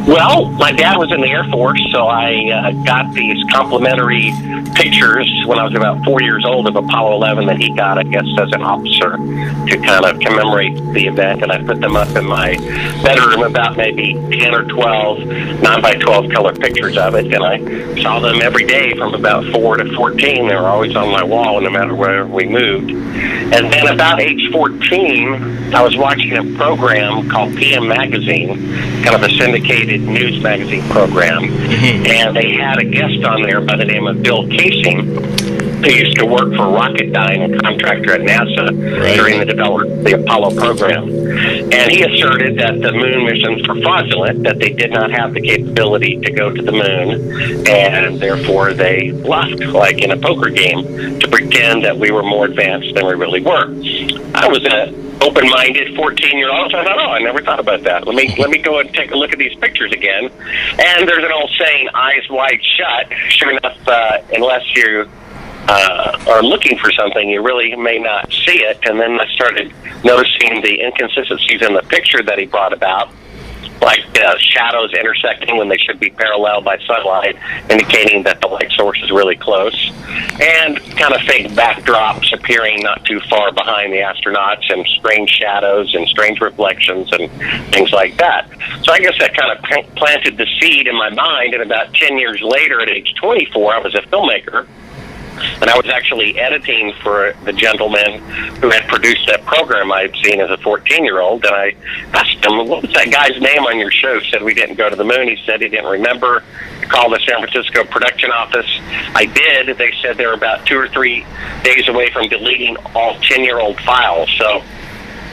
Well, my dad was in the Air Force, so I got these complimentary pictures when I was about 4 years old of Apollo 11 that he got, I guess, as an officer to kind of commemorate the event. And I put them up in my bedroom, about maybe 10 or 12 9 by 12 color pictures of it. And I saw them every day from about 4 to 14. They were always on my wall, no matter where we moved. And then about age 14, I was watching a program called PM Magazine, kind of a syndicated news magazine program, and they had a guest on there by the name of Bill Casing, who used to work for Rocketdyne, a contractor at NASA, during the development of the Apollo program. And he asserted that the moon missions were fraudulent, that they did not have the capability to go to the moon, and therefore they left, like in a poker game, to pretend that we were more advanced than we really were. I was an open-minded 14-year-old, so I thought, I never thought about that. Let me go and take a look at these pictures again. And there's an old saying, eyes wide shut. Sure enough, unless you are looking for something, you really may not see it. And then I started noticing the inconsistencies in the picture that he brought about, like shadows intersecting when they should be parallel by sunlight, indicating that the light source is really close, and kind of fake backdrops appearing not too far behind the astronauts, and strange shadows and strange reflections and things like that. So I guess that kind of planted the seed in my mind, and about 10 years later, at age 24, I was a filmmaker. And I was actually editing for the gentleman who had produced that program I'd seen as a 14-year-old. And I asked him, what was that guy's name on your show? He said we didn't go to the moon. He said he didn't remember. I called the San Francisco production office. I did. They said they were about 2 or 3 days away from deleting all 10-year-old files. So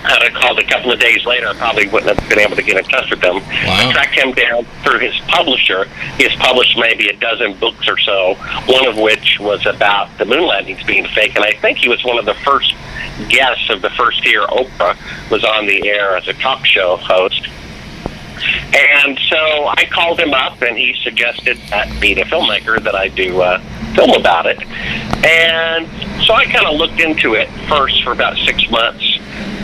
had I called a couple of days later, I probably wouldn't have been able to get in touch with him. Wow. I tracked him down through his publisher. He has published maybe a dozen books or so, one of which was about the moon landings being fake. And I think he was one of the first guests of the first year Oprah was on the air as a talk show host. And so I called him up, and he suggested that, being a filmmaker, that I do film about it. And so I kind of looked into it first for about 6 months,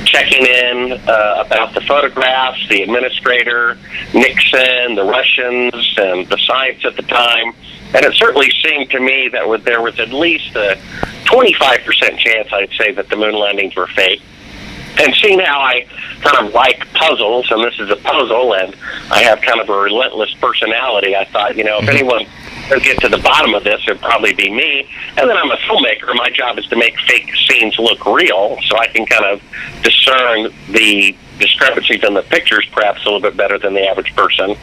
checking in about the photographs, the administrator, Nixon, the Russians, and the science at the time. And it certainly seemed to me that there was at least a 25% chance, I'd say, that the moon landings were fake. And seeing how I kind of like puzzles, and this is a puzzle, and I have kind of a relentless personality, I thought, if anyone could get to the bottom of this, it'd probably be me. And then I'm a filmmaker. My job is to make fake scenes look real, so I can kind of discern the discrepancies in the pictures perhaps a little bit better than the average person.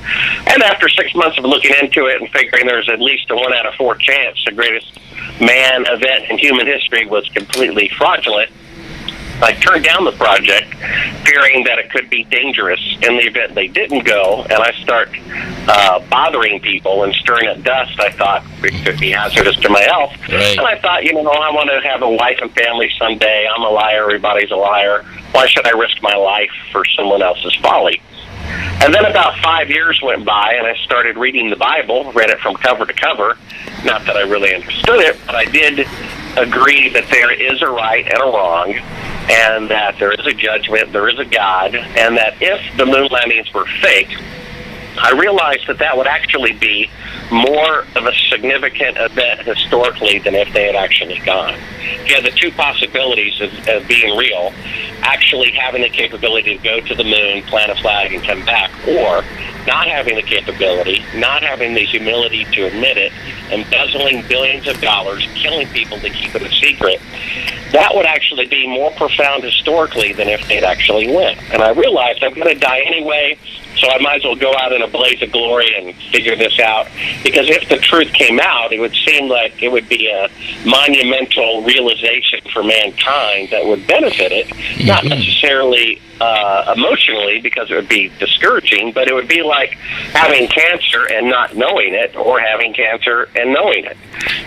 And after 6 months of looking into it and figuring there's at least a 1 out of 4 chance the greatest man event in human history was completely fraudulent, I turned down the project, fearing that it could be dangerous in the event they didn't go, and I start bothering people and stirring up dust. I thought it could be hazardous to my health. Right. And I thought, I want to have a wife and family someday. I'm a liar. Everybody's a liar. Why should I risk my life for someone else's folly? And then about 5 years went by, and I started reading the Bible, read it from cover to cover. Not that I really understood it, but I did agree that there is a right and a wrong, and that there is a judgment, there is a God, and that if the moon landings were fake, I realized that would actually be more of a significant event historically than if they had actually gone. You had the two possibilities of being real, actually having the capability to go to the moon, plant a flag, and come back, or not having the capability, not having the humility to admit it, embezzling billions of dollars, killing people to keep it a secret. That would actually be more profound historically than if they'd actually went. And I realized I'm going to die anyway, so I might as well go out in a blaze of glory and figure this out. Because if the truth came out, it would seem like it would be a monumental realization for mankind that would benefit it, not necessarily emotionally, because it would be discouraging, but it would be like having cancer and not knowing it, or having cancer and knowing it.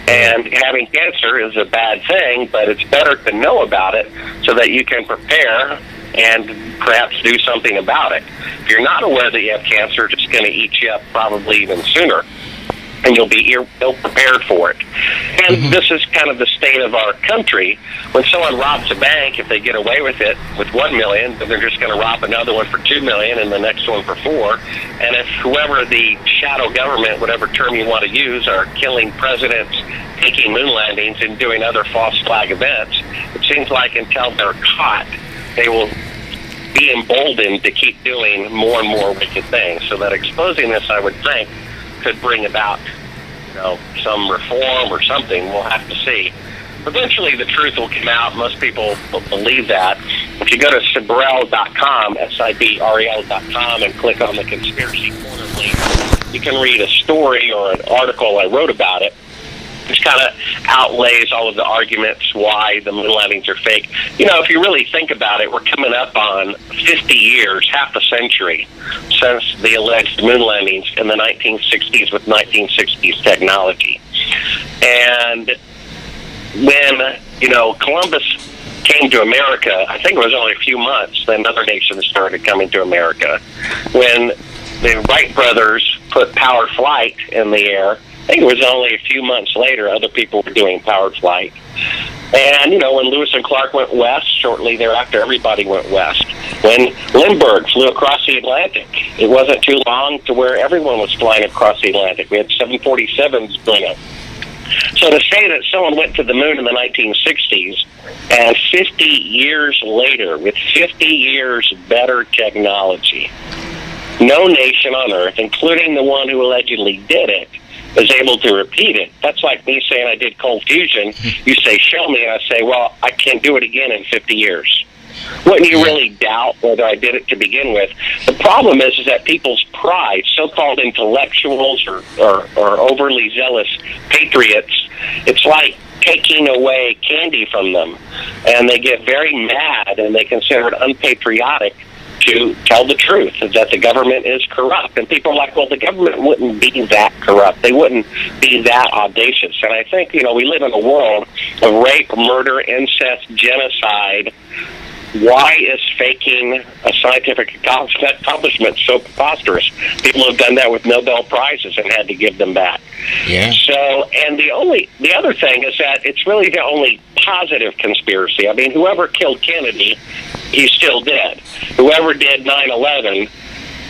And having cancer is a bad thing, but it's better to know about it so that you can prepare and perhaps do something about it. If you're not aware that you have cancer, it's going to eat you up probably even sooner. and you'll be ill-prepared for it. And this is kind of the state of our country. When someone robs a bank, if they get away with it with $1 million, then they're just going to rob another one for $2 million and the next one for $4 million. And if whoever the shadow government, whatever term you want to use, are killing presidents, taking moon landings, and doing other false flag events, it seems like until they're caught, they will be emboldened to keep doing more and more wicked things. So that exposing this, I would think, could bring about, some reform or something. We'll have to see. Eventually, the truth will come out. Most people believe that. If you go to Sibrel.com, Sibrel.com, and click on the Conspiracy Corner link, you can read a story or an article I wrote about it. Which kind of outlays all of the arguments why the moon landings are fake. If you really think about it, we're coming up on 50 years, half a century, since the alleged moon landings in the 1960s with 1960s technology. And when, Columbus came to America, I think it was only a few months, then other nations started coming to America. When the Wright brothers put powered flight in the air, I think it was only a few months later other people were doing powered flight. And, when Lewis and Clark went west, shortly thereafter everybody went west. When Lindbergh flew across the Atlantic, it wasn't too long to where everyone was flying across the Atlantic. We had 747s going up. So to say that someone went to the moon in the 1960s, and 50 years later, with 50 years better technology, no nation on Earth, including the one who allegedly did it, is able to repeat it. That's like me saying I did cold fusion. You say, show me, and I say, well, I can't do it again in 50 years. Wouldn't you really doubt whether I did it to begin with? The problem is that people's pride, so-called intellectuals or overly zealous patriots, it's like taking away candy from them. And they get very mad, and they consider it unpatriotic to tell the truth, that the government is corrupt. And people are like, well, the government wouldn't be that corrupt. They wouldn't be that audacious. And I think, we live in a world of rape, murder, incest, genocide. Why is faking a scientific accomplishment so preposterous? People have done that with Nobel Prizes and had to give them back. Yeah. So, and the other thing is that it's really the only positive conspiracy. I mean, whoever killed Kennedy, he's still dead. Whoever did 9/11,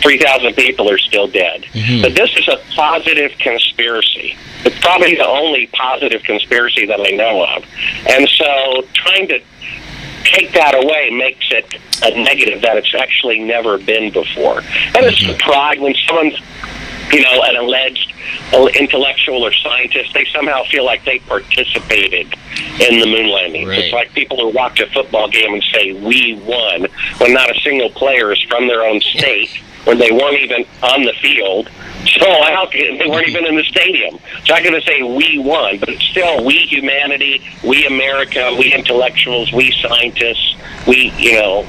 3,000 people are still dead. But this is a positive conspiracy. It's probably the only positive conspiracy that I know of. And so trying to take that away makes it a negative that it's actually never been before. And it's the pride when someone's, an alleged intellectual or scientist, they somehow feel like they participated in the moon landing. Right. It's like people who watch a football game and say, we won, when not a single player is from their own state, when they weren't even on the field. So they weren't even in the stadium. So I'm going to say we won, but it's still we humanity, we America, we intellectuals, we scientists, we,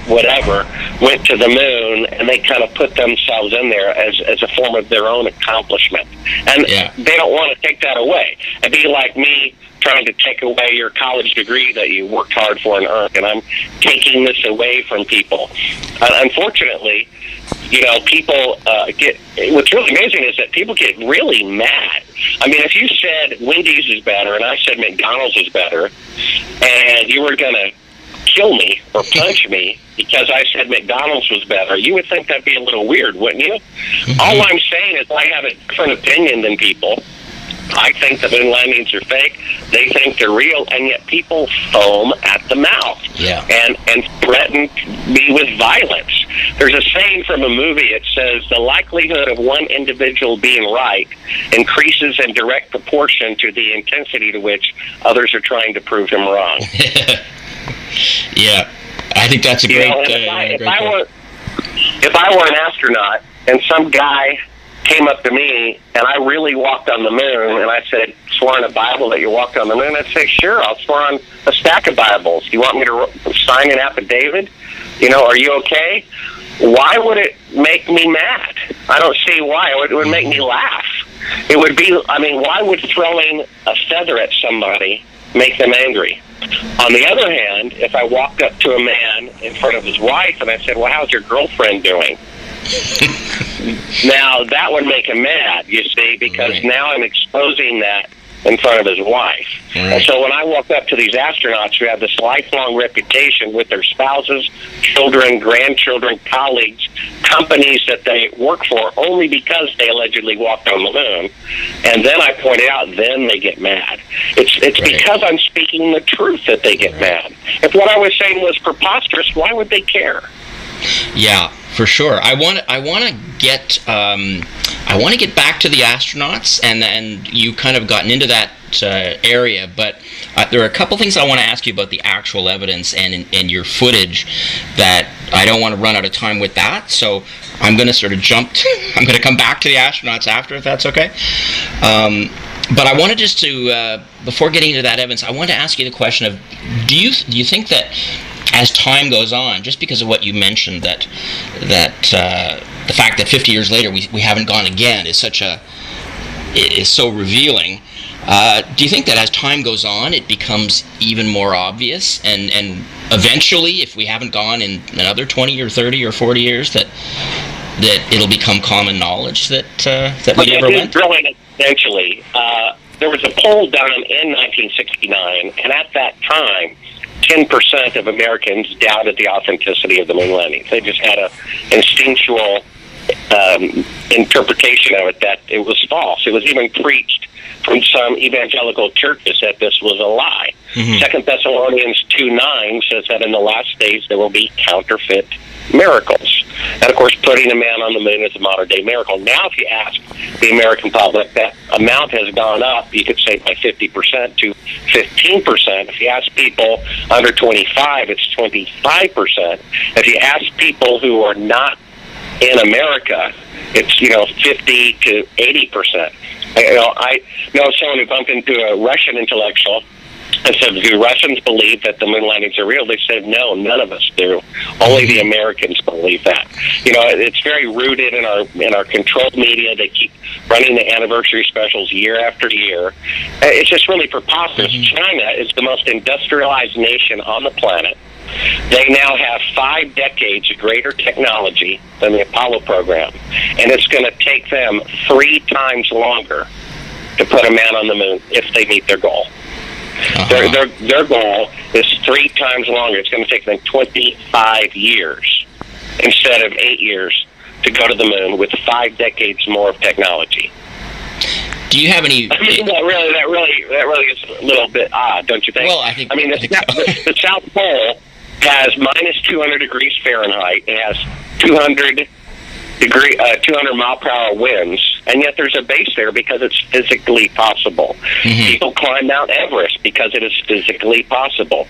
whatever, went to the moon, and they kind of put themselves in there as a form of their own accomplishment. And they don't want to take that away. It'd be like me trying to take away your college degree that you worked hard for and earned, and I'm taking this away from people. Unfortunately, people what's really amazing is that people get really mad. I mean, if you said Wendy's is better and I said McDonald's is better, and you were going to kill me or punch me because I said McDonald's was better, you would think that'd be a little weird, wouldn't you? All I'm saying is I have a different opinion than people. I think the moon landings are fake. They think they're real, and yet people foam at the mouth and threaten me with violence. There's a saying from a movie. It says, the likelihood of one individual being right increases in direct proportion to the intensity to which others are trying to prove him wrong. Yeah, I think that's a great if I were an astronaut and some guy came up to me and I really walked on the moon and I said, swear on a Bible that you walked on the moon, I'd say, sure, I'll swear on a stack of Bibles. Do you want me to sign an affidavit? Are you okay? Why would it make me mad? I don't see why. It would make me laugh. It would be, why would throwing a feather at somebody make them angry? On the other hand, if I walked up to a man in front of his wife and I said, well, how's your girlfriend doing? Now, that would make him mad, you see, because now I'm exposing that in front of his wife. And so when I walk up to these astronauts who have this lifelong reputation with their spouses, children, grandchildren, colleagues, companies that they work for only because they allegedly walked on the moon, and then I point it out, then they get mad. It's because I'm speaking the truth that they get mad. If what I was saying was preposterous, why would they care? Yeah, for sure. I want to get back to the astronauts, and you kind of gotten into that area, but there are a couple things I want to ask you about the actual evidence and your footage that I don't want to run out of time with that. So I'm going to sort of I'm going to come back to the astronauts after, if that's okay. But I wanted just to, before getting into that evidence, I want to ask you the question of, do you think that as time goes on, just because of what you mentioned, that the fact that 50 years later we haven't gone again is so revealing. Do you think that as time goes on, it becomes even more obvious, and eventually, if we haven't gone in another 20 or 30 or 40 years, that it'll become common knowledge that we never went? Really, eventually. There was a poll done in 1969, and at that time, 10% of Americans doubted the authenticity of the moon landings. They just had an instinctual interpretation of it that it was false. It was even preached from some evangelical churches that this was a lie. Mm-hmm. 2 Thessalonians 2:9 says that in the last days there will be counterfeit miracles. And, of course, putting a man on the moon is a modern-day miracle. Now, if you ask the American public, that amount has gone up, you could say, by 50% to 15%. If you ask people under 25, it's 25%. If you ask people who are not in America, it's, 50 to 80%. I know someone who bumped into a Russian intellectual and said, do Russians believe that the moon landings are real? They said, no, none of us do. Only the Americans believe that. It's very rooted in our controlled media. They keep running the anniversary specials year after year. It's just really preposterous. Mm-hmm. China is the most industrialized nation on the planet. They now have 5 decades of greater technology than the Apollo program, and it's going to take them 3 times longer to put a man on the moon if they meet their goal. Uh-huh. Their goal is 3 times longer. It's going to take them 25 years instead of 8 years to go to the moon with 5 decades more of technology. Do you have any? That really is a little bit odd, don't you think? Well, I think. The South Pole has minus 200 degrees Fahrenheit. It has 200 mile per hour winds, and yet there's a base there because it's physically possible. Mm-hmm. People climb Mount Everest because it is physically possible.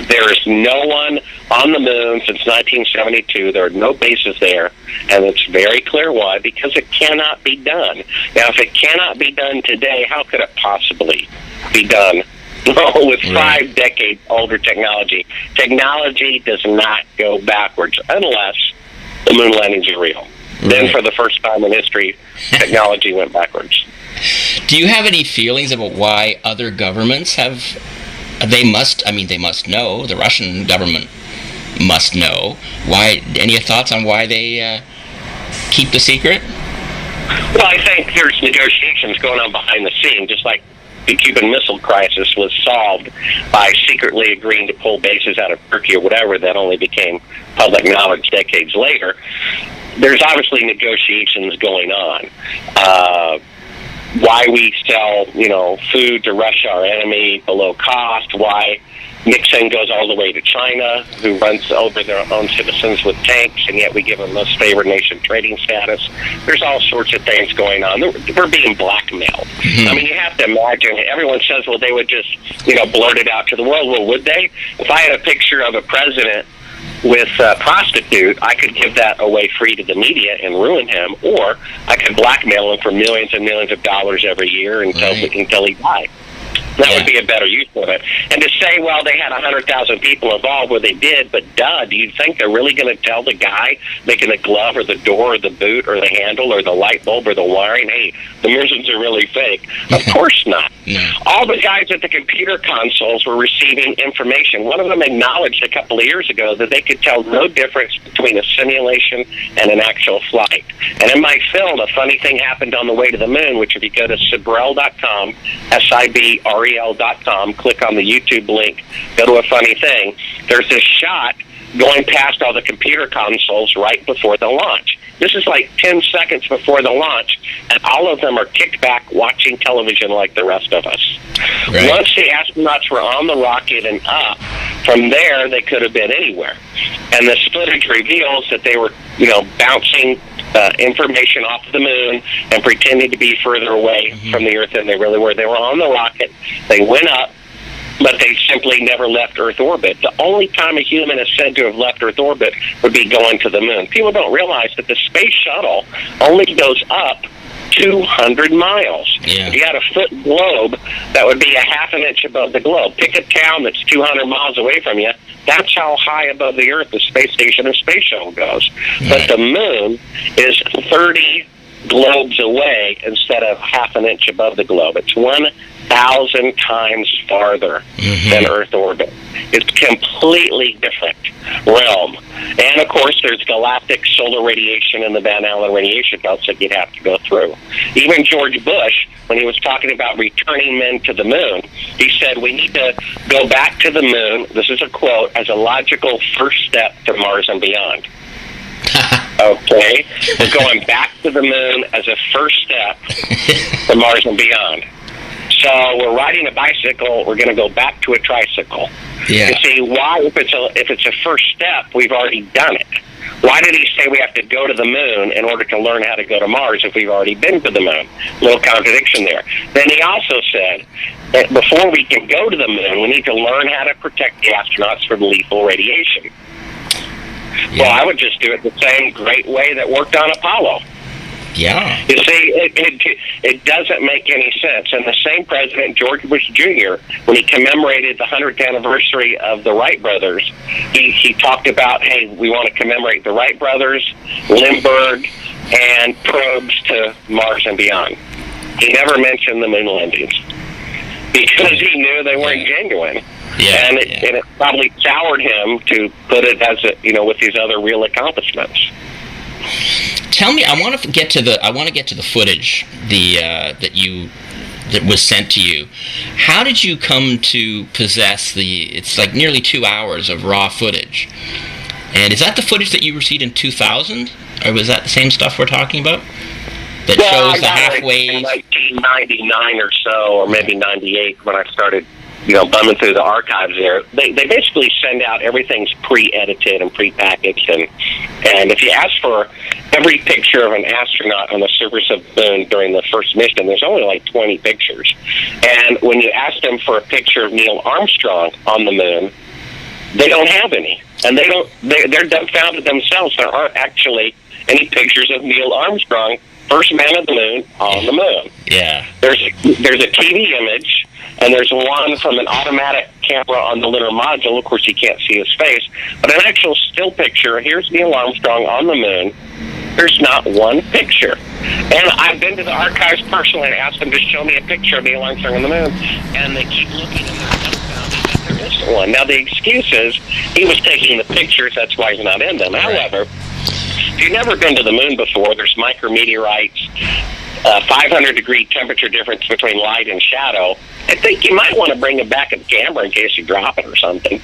There is no one on the moon since 1972. There are no bases there, and it's very clear why, because it cannot be done. Now, if it cannot be done today, how could it possibly be done with 5 decades older technology? Technology does not go backwards unless the moon landings are real. Right. Then, for the first time in history, technology went backwards. Do you have any feelings about why other governments have? They must know. The Russian government must know. Why? Any thoughts on why they keep the secret? Well, I think there's negotiations going on behind the scenes, just like the Cuban Missile Crisis was solved by secretly agreeing to pull bases out of Turkey or whatever that only became public knowledge decades later. There's obviously negotiations going on. Why we sell, food to Russia, our enemy, below cost, why Nixon goes all the way to China, who runs over their own citizens with tanks, and yet we give them most favored nation trading status. There's all sorts of things going on. We're being blackmailed. Mm-hmm. I mean, you have to imagine, everyone says, well, they would just, blurt it out to the world. Well, would they? If I had a picture of a president with a prostitute, I could give that away free to the media and ruin him, or I could blackmail him for millions and millions of dollars every year until he died. That would be a better use of it. And to say, well, they had 100,000 people involved, well, they did, but do you think they're really going to tell the guy making the glove or the door or the boot or the handle or the light bulb or the wiring, hey, the missions are really fake? Of course not. No. All the guys at the computer consoles were receiving information. One of them acknowledged a couple of years ago that they could tell no difference between a simulation and an actual flight. And in my film, a funny thing happened on the way to the moon, which if you go to Sibrel.com, SIBREL.com, click on the YouTube link, go to a funny thing, there's this shot going past all the computer consoles right before the launch. This is like 10 seconds before the launch, and all of them are kicked back watching television like the rest of us. Right. Once the astronauts were on the rocket and up, from there they could have been anywhere. And this footage reveals that they were, bouncing information off the moon and pretending to be further away from the Earth than they really were. They were on the rocket, they went up, but they simply never left Earth orbit. The only time a human is said to have left Earth orbit would be going to the moon. People don't realize that the space shuttle only goes up 200 miles. Yeah. If you had a foot globe, that would be a half an inch above the globe. Pick a town that's 200 miles away from you. That's how high above the Earth the space station or space shuttle goes. Right. But the moon is 30 globes away instead of half an inch above the globe. It's 1,000 times farther than Earth orbit. It's completely different realm. And of course, there's galactic solar radiation and the Van Allen radiation belts that you'd have to go through. Even George Bush, when he was talking about returning men to the moon, he said we need to go back to the moon, this is a quote, as a logical first step to Mars and beyond. Okay, we're going back to the moon as a first step to Mars and beyond. So we're riding a bicycle. We're going to go back to a tricycle. Yeah. You see, why? If it's a first step, we've already done it. Why did he say we have to go to the moon in order to learn how to go to Mars if we've already been to the moon? Little contradiction there. Then he also said that before we can go to the moon, we need to learn how to protect the astronauts from lethal radiation. Yeah. Well, I would just do it the same great way that worked on Apollo. Yeah. You see, it doesn't make any sense. And the same president, George Bush Jr., when he commemorated the 100th anniversary of the Wright brothers, he talked about, hey, we want to commemorate the Wright brothers, Lindbergh, and probes to Mars and beyond. He never mentioned the moon landings because he knew they weren't genuine. Yeah, and it probably soured him to put it as with these other real accomplishments. Tell me, I want to get to the footage that was sent to you. How did you come to possess it's like nearly 2 hours of raw footage? And is that the footage that you received in 2000, or was that the same stuff we're talking about? That shows the halfway. In 1999 or so, or maybe 98 when I started bumming through the archives there. They basically send out everything's pre-edited and pre-packaged, and if you ask for every picture of an astronaut on the surface of the moon during the first mission, there's only like 20 pictures. And when you ask them for a picture of Neil Armstrong on the moon, they don't have any. And they're dumbfounded themselves. There aren't actually any pictures of Neil Armstrong, first man of the moon, on the moon. Yeah. There's a TV image, and there's one from an automatic camera on the lunar module. Of course, you can't see his face, but an actual still picture. Here's Neil Armstrong on the moon. There's not one picture. And I've been to the archives personally and asked them to show me a picture of Neil Armstrong on the moon, and they keep looking and they're dumbfounded that there isn't one. Now, the excuse is he was taking the pictures, that's why he's not in them. However, if you've never been to the moon before, there's micrometeorites, 500-degree temperature difference between light and shadow. I think you might want to bring a backup camera in case you drop it or something,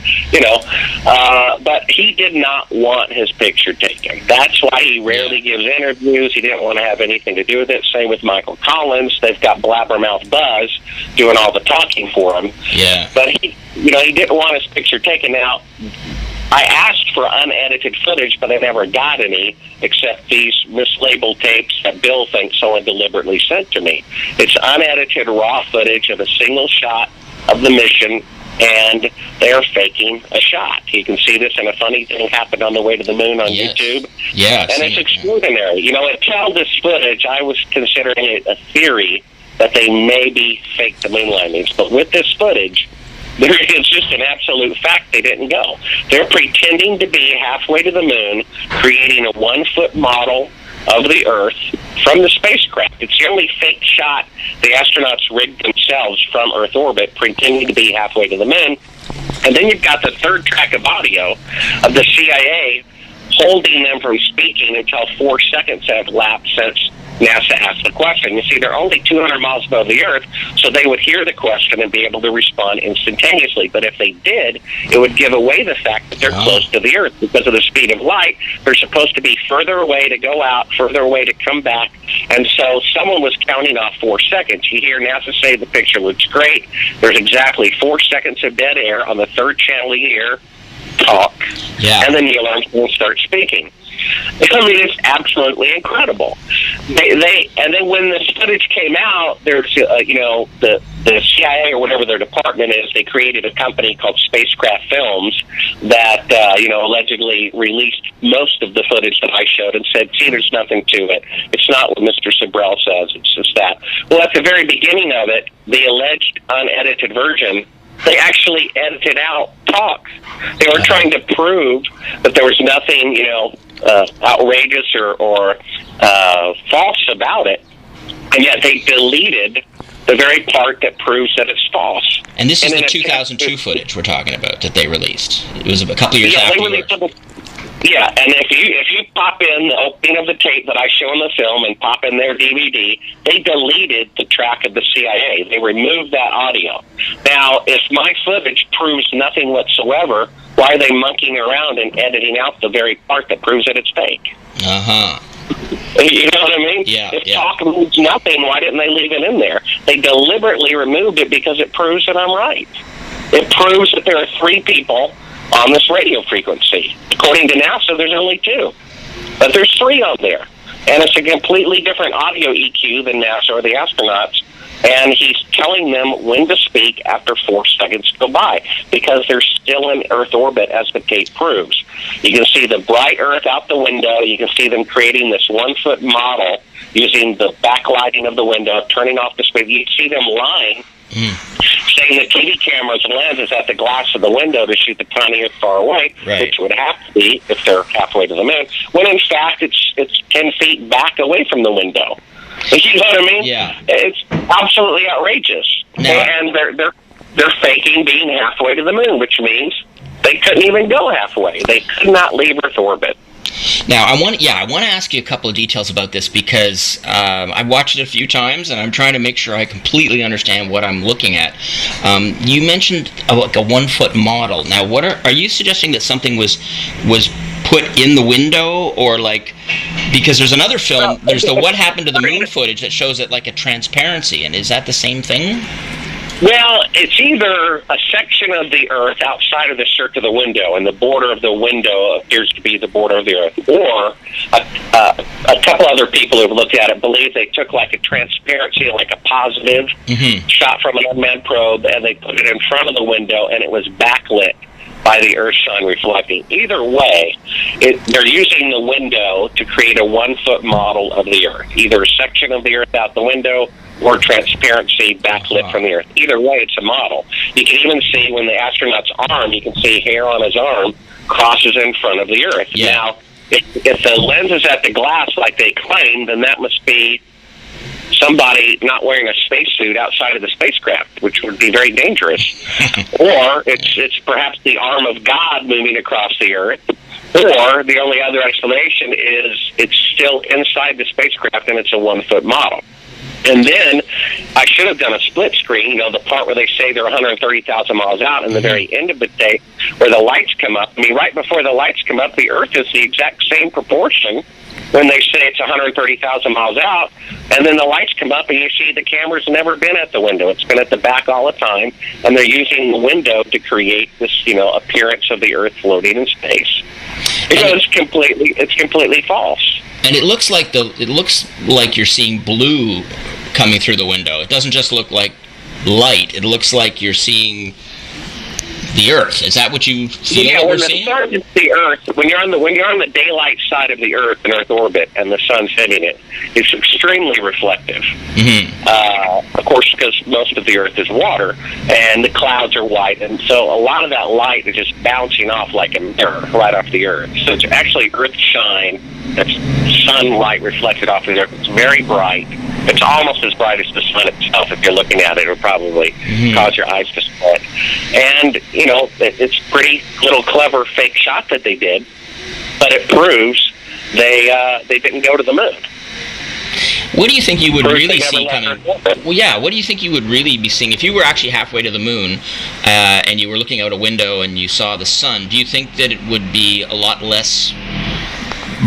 But he did not want his picture taken. That's why he rarely gives interviews. He didn't want to have anything to do with it. Same with Michael Collins. They've got Blabbermouth Buzz doing all the talking for him. Yeah. But he didn't want his picture taken. Now, I asked for unedited footage, but I never got any, except these mislabeled tapes that Bill thinks someone deliberately sent to me. It's unedited raw footage of a single shot of the mission, and they're faking a shot. You can see this, and a funny thing happened on the way to the moon on YouTube. Yeah. And it's extraordinary. Until this footage, I was considering it a theory that they maybe faked the moon landings. But with this footage, it's just an absolute fact they didn't go. They're pretending to be halfway to the moon, creating a 1-foot model of the Earth from the spacecraft. It's the only fake shot the astronauts rigged themselves from Earth orbit, pretending to be halfway to the moon. And then you've got the third track of audio of the CIA holding them from speaking until 4 seconds have lapsed since NASA asked the question. You see, they're only 200 miles above the Earth, so they would hear the question and be able to respond instantaneously. But if they did, it would give away the fact that they're close to the Earth. Because of the speed of light, they're supposed to be further away to go out, further away to come back. And so someone was counting off 4 seconds. You hear NASA say the picture looks great. There's exactly 4 seconds of dead air on the third channel you hear talk. Yeah. And then Neil Armstrong starts speaking. I mean, it's absolutely incredible. And then when this footage came out, there's the CIA or whatever their department is, they created a company called Spacecraft Films that allegedly released most of the footage that I showed and said, "Gee, there's nothing to it. It's not what Mr. Sabrell says. It's just that." Well, at the very beginning of it, the alleged unedited version, they actually edited out talk. They were trying to prove that there was nothing, outrageous or false about it, and yet they deleted the very part that proves that it's false. And this is the 2002 footage we're talking about that they released. It was a couple years after. Yeah, and if you pop in the opening of the tape that I show in the film and pop in their DVD, they deleted the track of the CIA. They removed that audio. Now, if my footage proves nothing whatsoever, why are they monkeying around and editing out the very part that proves that it's fake? Uh-huh. You know what I mean? Yeah. If talk means nothing, why didn't they leave it in there? They deliberately removed it because it proves that I'm right. It proves that there are 3 people on this radio frequency. According to NASA, there's only 2. But there's 3 on there. And it's a completely different audio EQ than NASA or the astronauts. And he's telling them when to speak after 4 seconds go by, because they're still in Earth orbit, as the tape proves. You can see the bright Earth out the window. You can see them creating this 1-foot model using the backlighting of the window, turning off the speed. You can see them lying, saying the TV camera's lens is at the glass of the window to shoot the tiny Earth far away, which would have to be if they're halfway to the moon, when in fact it's 10 feet back away from the window. You know what I mean? Yeah. It's absolutely outrageous. And they're faking being halfway to the moon, which means they couldn't even go halfway. They could not leave Earth orbit. Now, I want to ask you a couple of details about this, because I've watched it a few times, and I'm trying to make sure I completely understand what I'm looking at. You mentioned like a 1-foot model. Now, are you suggesting that something was put in the window, or like, because there's another film, there's the What Happened to the Moon footage that shows it like a transparency, and is that the same thing? Well, it's either a section of the Earth outside of the circle of the window, and the border of the window appears to be the border of the Earth, or a couple other people who've looked at it believe they took like a transparency, like a positive shot from an unmanned probe, and they put it in front of the window, and it was backlit by the Earth sun reflecting. Either way, they're using the window to create a 1-foot model of the Earth, either a section of the Earth out the window or transparency backlit from the Earth. Either way, it's a model. You can even see when the astronaut's arm, you can see hair on his arm crosses in front of the Earth. Yeah. Now, if the lens is at the glass like they claim, then that must be somebody not wearing a spacesuit outside of the spacecraft, which would be very dangerous. Or it's perhaps the arm of God moving across the Earth. Or the only other explanation is it's still inside the spacecraft and it's a 1-foot model. And then I should have done a split screen, the part where they say they're 130,000 miles out, and the very end of the day where the lights come up. I mean, right before the lights come up, the Earth is the exact same proportion when they say it's 130,000 miles out, and then the lights come up and you see the camera's never been at the window. It's been at the back all the time, and they're using the window to create this, appearance of the Earth floating in space. It's completely false. And it looks like you're seeing blue coming through the window. It doesn't just look like light. It looks like you're seeing the Earth. Is that what you feel Yeah, that we're when the seeing? sun hits the Earth, when you're on the daylight side of the Earth in Earth orbit, and the sun's hitting it, it's extremely reflective. Of course, because most of the Earth is water, and the clouds are white, and so a lot of that light is just bouncing off like a mirror right off the Earth. So it's actually Earth shine. That's sunlight reflected off of the Earth. It's very bright. It's almost as bright as the sun itself. If you're looking at it, it would probably cause your eyes to sweat. And, you know, it's a pretty little clever fake shot that they did, but it proves they didn't go to the moon. What do you think you would First really thing see ever coming? happened. Well, yeah. What do you think you would really be seeing if you were actually halfway to the moon and you were looking out a window and you saw the sun? Do you think that it would be a lot less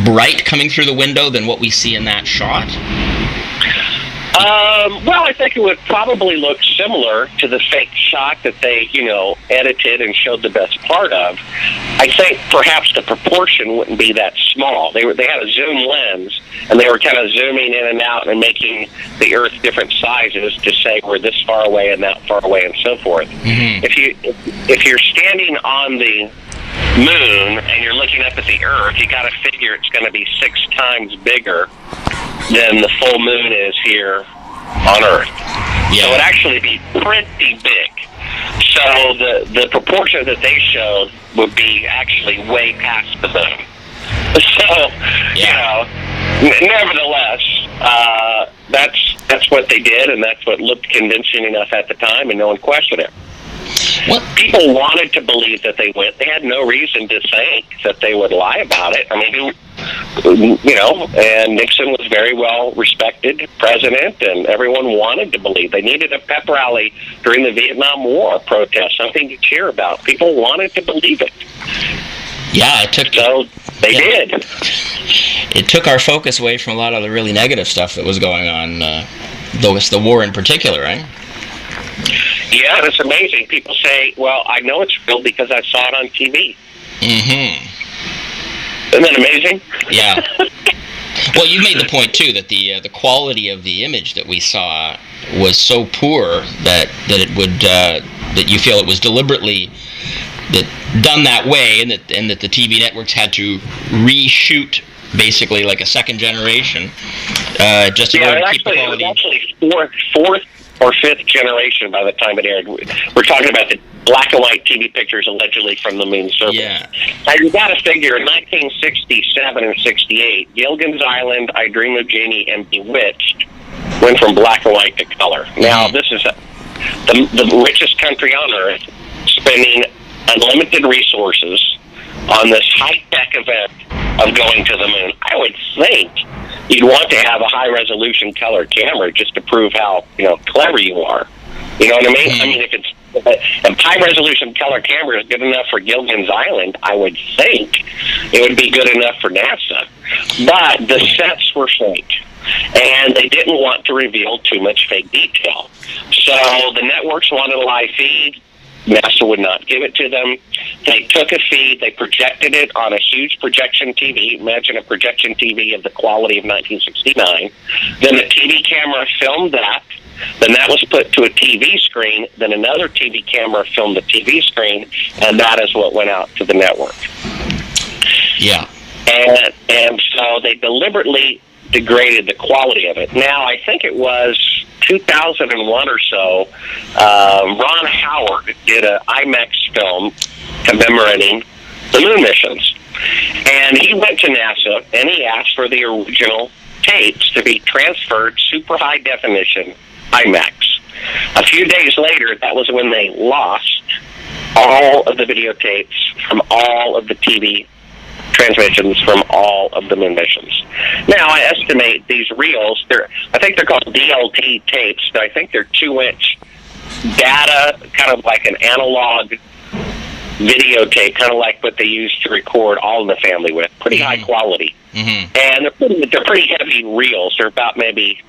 bright coming through the window than what we see in that shot? Well, I think it would probably look similar to the fake shot that they, you know, edited and showed the best part of. I think perhaps the proportion wouldn't be that small. They had a zoom lens, and they were kind of zooming in and out and making the Earth different sizes to say we're this far away and that far away and so forth. If you're standing on the moon and you're looking up at the Earth, you got to figure it's going to be 6 times bigger than the full moon is here on Earth. Yeah. So it would actually be pretty big. So the proportion that they showed would be actually way past the moon. So, you know, nevertheless, that's what they did, and that's what looked convincing enough at the time, and no one questioned it. What? People wanted to believe that they went. They had no reason to think that they would lie about it. I mean, you know, and Nixon was very well respected president, and everyone wanted to believe. They needed a pep rally during the Vietnam War protest, something to cheer about. People wanted to believe it. Yeah, it took. So they did. It took our focus away from a lot of the really negative stuff that was going on, though it's the war in particular, right? Yeah, and it's amazing. People say, well, I know it's real because I saw it on TV. Isn't that amazing? Yeah. Well, you made the point, too, that the quality of the image that we saw was so poor that it would that you feel it was deliberately done that way, and that the TV networks had to reshoot basically like a second generation just in order to keep the quality. It was actually fourth or fifth generation by the time it aired. We're talking about the black and white TV pictures allegedly from the moon surface. Yeah. Now, you got to figure in 1967 and 68, Gilligan's Island, I Dream of Jeannie, and Bewitched went from black and white to color. Now, this is the richest country on Earth spending unlimited resources on this high-tech event of going to the moon. I would think you'd want to have a high-resolution color camera just to prove how, you know, clever you are. You know what I mean? I mean, if a high-resolution color camera is good enough for Gilligan's Island, I would think it would be good enough for NASA. But the sets were fake, and they didn't want to reveal too much fake detail. So the networks wanted a live feed. NASA would not give it to them. They took a feed, they projected it on a huge projection TV. Imagine a projection TV of the quality of 1969. Then the TV camera filmed that. Then that was put to a TV screen. Then another TV camera filmed the TV screen, and that is what went out to the network. Yeah. And so they deliberately degraded the quality of it. Now, I think it was 2001 or so, Ron Howard did an IMAX film commemorating the moon missions. And he went to NASA and he asked for the original tapes to be transferred super high definition IMAX. A few days later, that was when they lost all of the videotapes from all of the TV transmissions from all of the moon missions. Now, I estimate these reels, I think they're called DLT tapes, but I think they're 2-inch data, kind of like an analog videotape, kind of like what they use to record All in the Family with. Pretty high quality. And they're pretty heavy reels. They're about maybe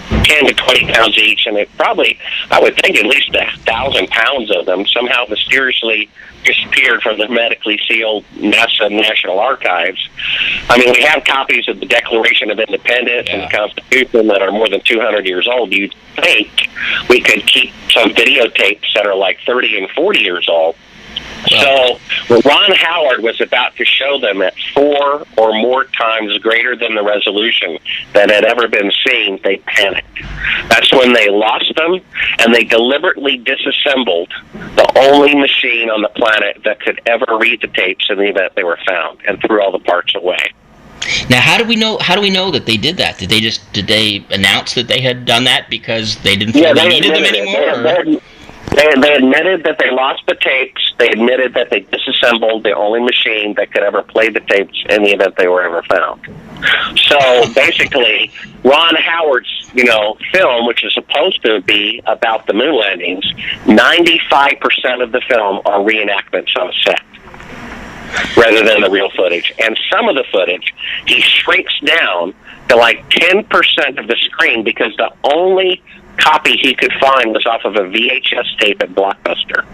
10 to 20 pounds each, and it probably, I would think, at least 1,000 pounds of them somehow mysteriously disappeared from the medically sealed NASA National Archives. I mean, we have copies of the Declaration of Independence and the Constitution that are more than 200 years old. You'd think we could keep some videotapes that are like 30 and 40 years old So Ron Howard was about to show them at 4 or more times greater than the resolution that had ever been seen. They panicked. That's when they lost them, and they deliberately disassembled the only machine on the planet that could ever read the tapes in the event they were found, and threw all the parts away. Now, how do we know that they did that? Did they announce that they had done that because they didn't feel they needed them anymore? They admitted that they lost the tapes. They admitted that they disassembled the only machine that could ever play the tapes in the event they were ever found. So basically, Ron Howard's film, which is supposed to be about the moon landings, 95% of the film are reenactments on a set, rather than the real footage. And some of the footage, he shrinks down to like 10% of the screen because the only copy he could find was off of a VHS tape at Blockbuster.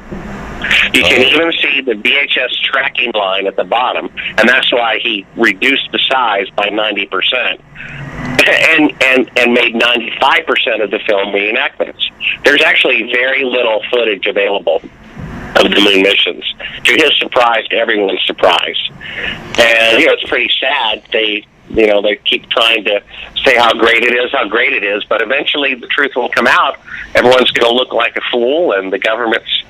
You can even see the VHS tracking line at the bottom, and that's why he reduced the size by 90%. And made 95% of the film reenactments. There's actually very little footage available of the moon missions, to his surprise, to everyone's surprise. And it's pretty sad. They keep trying to say how great it is, but eventually the truth will come out. Everyone's going to look like a fool, and the government's,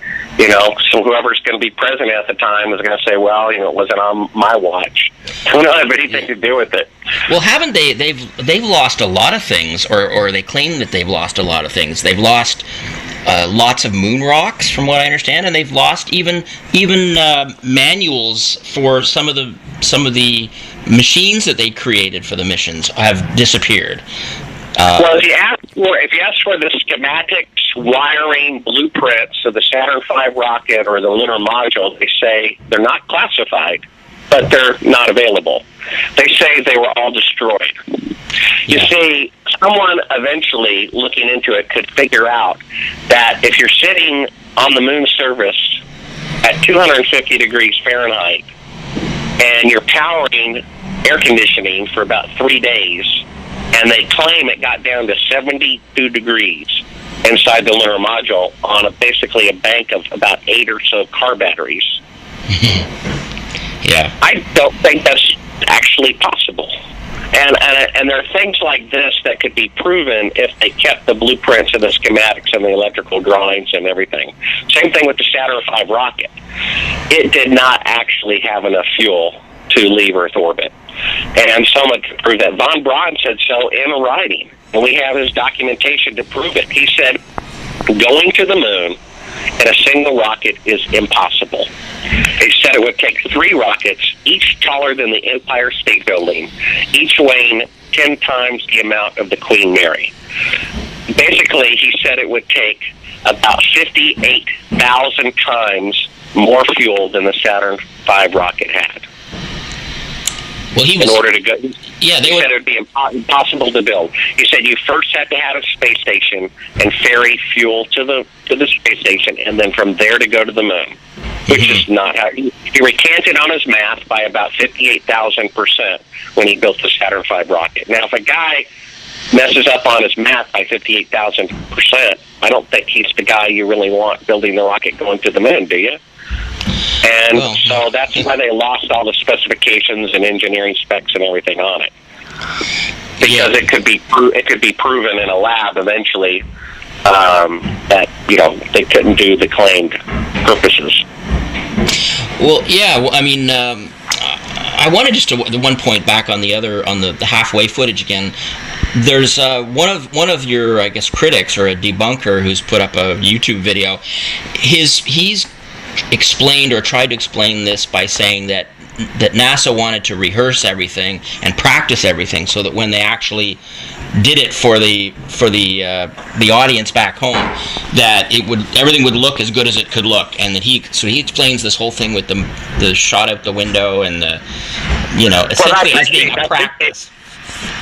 so whoever's going to be president at the time is going to say, well, it wasn't on my watch. I don't have anything to do with it. Well, haven't they? They've lost a lot of things, or they claim that they've lost a lot of things. They've lost lots of moon rocks, from what I understand, and they've lost even manuals for some of the machines that they created for the missions have disappeared. Well, if you ask for the schematics, wiring, blueprints of the Saturn V rocket or the lunar module, they say they're not classified, but they're not available. They say they were all destroyed. You see, someone eventually looking into it could figure out that if you're sitting on the moon surface at 250 degrees Fahrenheit and you're powering air conditioning for about 3 days, and they claim it got down to 72 degrees inside the lunar module on basically a bank of about 8 or so car batteries. Yeah. I don't think that's actually possible. And there are things like this that could be proven if they kept the blueprints and the schematics and the electrical drawings and everything. Same thing with the Saturn V rocket. It did not actually have enough fuel to leave Earth orbit. And someone could prove that. Von Braun said so in writing, and we have his documentation to prove it. He said, going to the moon in a single rocket is impossible. He said it would take 3 rockets, each taller than the Empire State Building, each weighing 10 times the amount of the Queen Mary. Basically, he said it would take about 58,000 times more fuel than the Saturn V rocket had. Well, in order to go. Yeah, he said it would be impossible to build. He said you first had to have a space station and ferry fuel to the space station, and then from there to go to the moon, which is not how he recanted on his math by about 58,000% when he built the Saturn V rocket. Now, if a guy messes up on his math by 58,000%, I don't think he's the guy you really want building the rocket going to the moon, do you? And so that's why they lost all the specifications and engineering specs and everything on it, because it could be proven in a lab eventually that they couldn't do the claimed purposes. Well, yeah. Well, I mean, I wanted just to one point back on the halfway footage again. There's one of your, I guess, critics or a debunker who's put up a YouTube video. He's explained or tried to explain this by saying that NASA wanted to rehearse everything and practice everything so that when they actually did it for the audience back home, that everything would look as good as it could look, and that he explains this whole thing with the shot out the window and essentially as being a practice.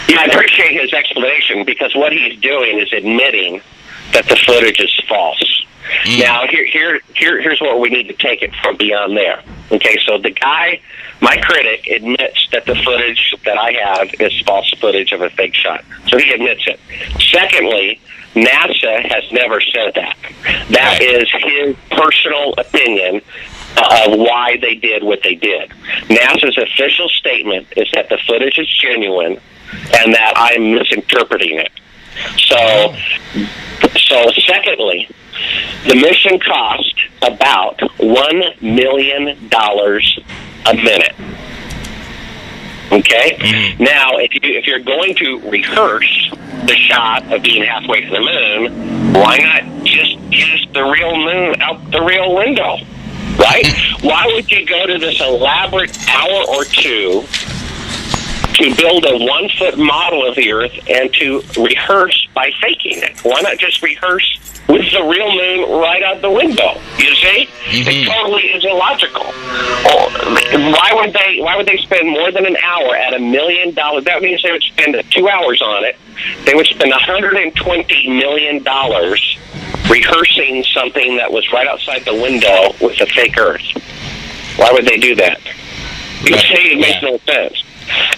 Yeah, I appreciate his explanation, because what he's doing is admitting that the footage is false. Now, here's what we need to take it from beyond there. Okay, so the guy, my critic, admits that the footage that I have is false footage of a fake shot. So he admits it. Secondly, NASA has never said that. That is his personal opinion, of why they did what they did. NASA's official statement is that the footage is genuine and that I'm misinterpreting it. So secondly, the mission cost about $1 million a minute. Okay? Mm-hmm. Now, if you're going to rehearse the shot of being halfway to the moon, why not just use the real moon out the real window? Right? Why would you go to this elaborate hour or two to build a 1-foot model of the Earth and to rehearse by faking it? Why not just rehearse with the real moon right out the window? You see? Mm-hmm. It totally is illogical. Why would they spend more than an hour at $1 million? That means they would spend 2 hours on it. They would spend $120 million rehearsing something that was right outside the window with a fake Earth. Why would they do that? You see, it makes no sense.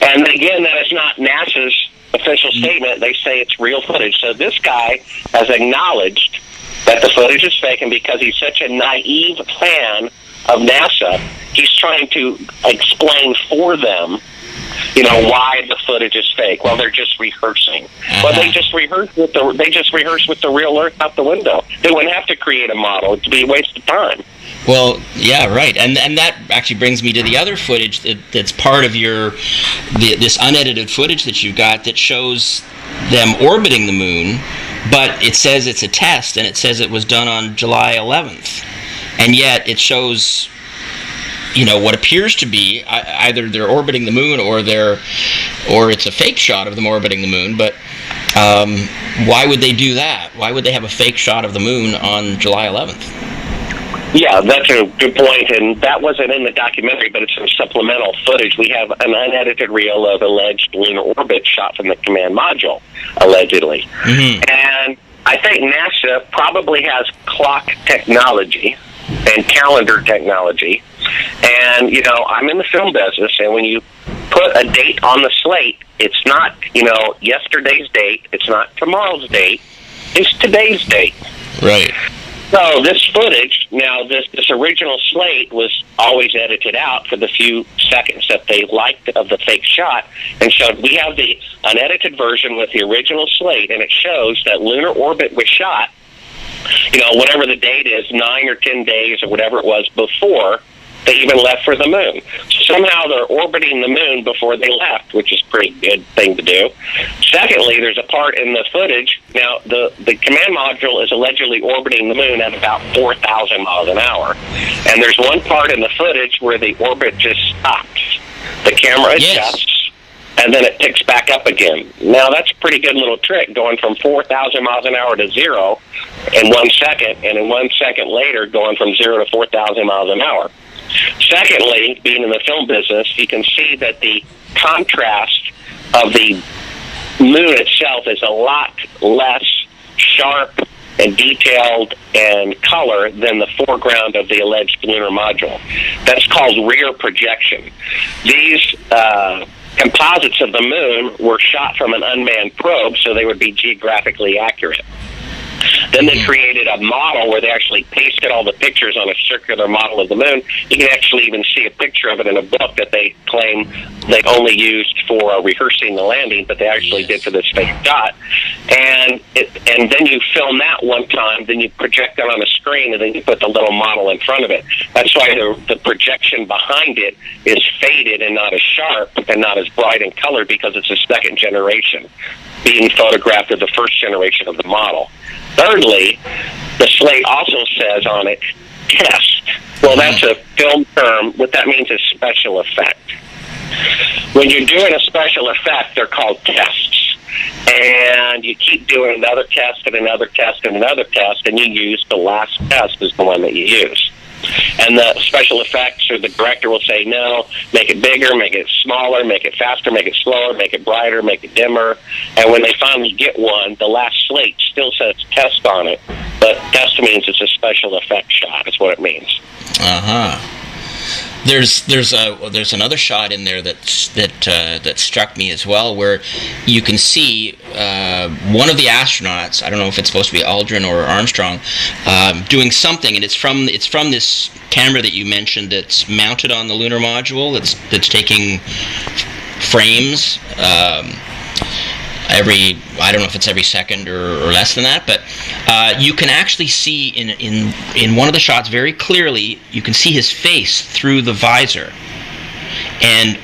And again, that is not NASA's official statement. They say it's real footage. So this guy has acknowledged that the footage is fake, and because he's such a naive fan of NASA, he's trying to explain for them, why the footage is fake. Well, they're just rehearsing. Well, they just rehearse with the real Earth out the window. They wouldn't have to create a model. It'd be a waste of time. Well, yeah, right, and that actually brings me to the other footage that's part of this unedited footage that you've got that shows them orbiting the moon, but it says it's a test, and it says it was done on July 11th, and yet it shows, what appears to be either they're orbiting the moon or it's a fake shot of them orbiting the moon, but why would they do that? Why would they have a fake shot of the moon on July 11th? Yeah, that's a good point, and that wasn't in the documentary, but it's some supplemental footage. We have an unedited reel of alleged lunar orbit shot from the command module, allegedly. Mm-hmm. And I think NASA probably has clock technology and calendar technology, and, I'm in the film business, and when you put a date on the slate, it's not, yesterday's date, it's not tomorrow's date, it's today's date. Right. So this footage, now this original slate was always edited out for the few seconds that they liked of the fake shot, and showed we have the unedited version with the original slate, and it shows that lunar orbit was shot, whatever the date is, 9 or 10 days or whatever it was before they even left for the moon. So somehow they're orbiting the moon before they left, which is a pretty good thing to do. Secondly, there's a part in the footage. Now, the command module is allegedly orbiting the moon at about 4,000 miles an hour. And there's one part in the footage where the orbit just stops. The camera adjusts, and then it picks back up again. Now, that's a pretty good little trick, going from 4,000 miles an hour to 0 in 1 second, and in 1 second later going from 0 to 4,000 miles an hour. Secondly, being in the film business, you can see that the contrast of the moon itself is a lot less sharp and detailed and color than the foreground of the alleged lunar module. That's called rear projection. These composites of the moon were shot from an unmanned probe, so they would be geographically accurate. Then they created a model where they actually pasted all the pictures on a circular model of the moon. You can actually even see a picture of it in a book that they claim they only used for rehearsing the landing, but they actually did for this fake shot. And then you film that one time, then you project it on a screen, and then you put the little model in front of it. That's why the projection behind it is faded and not as sharp and not as bright in color, because it's a second generation being photographed of the first generation of the model. Thirdly, the slate also says on it, test. Well, that's a film term. What that means is special effect. When you're doing a special effect, they're called tests. And you keep doing another test and another test and another test, and you use the last test is the one that you use. And the special effects, or the director will say, no, make it bigger, make it smaller, make it faster, make it slower, make it brighter, make it dimmer. And when they finally get one, the last slate still says test on it. But test means it's a special effect shot, is what it means. Uh-huh. There's another shot in there that struck me as well, where you can see one of the astronauts. I don't know if it's supposed to be Aldrin or Armstrong, doing something, and it's from this camera that you mentioned that's mounted on the lunar module. That's taking frames. I don't know if it's every second or less than that, but you can actually see in one of the shots very clearly, you can see his face through the visor. And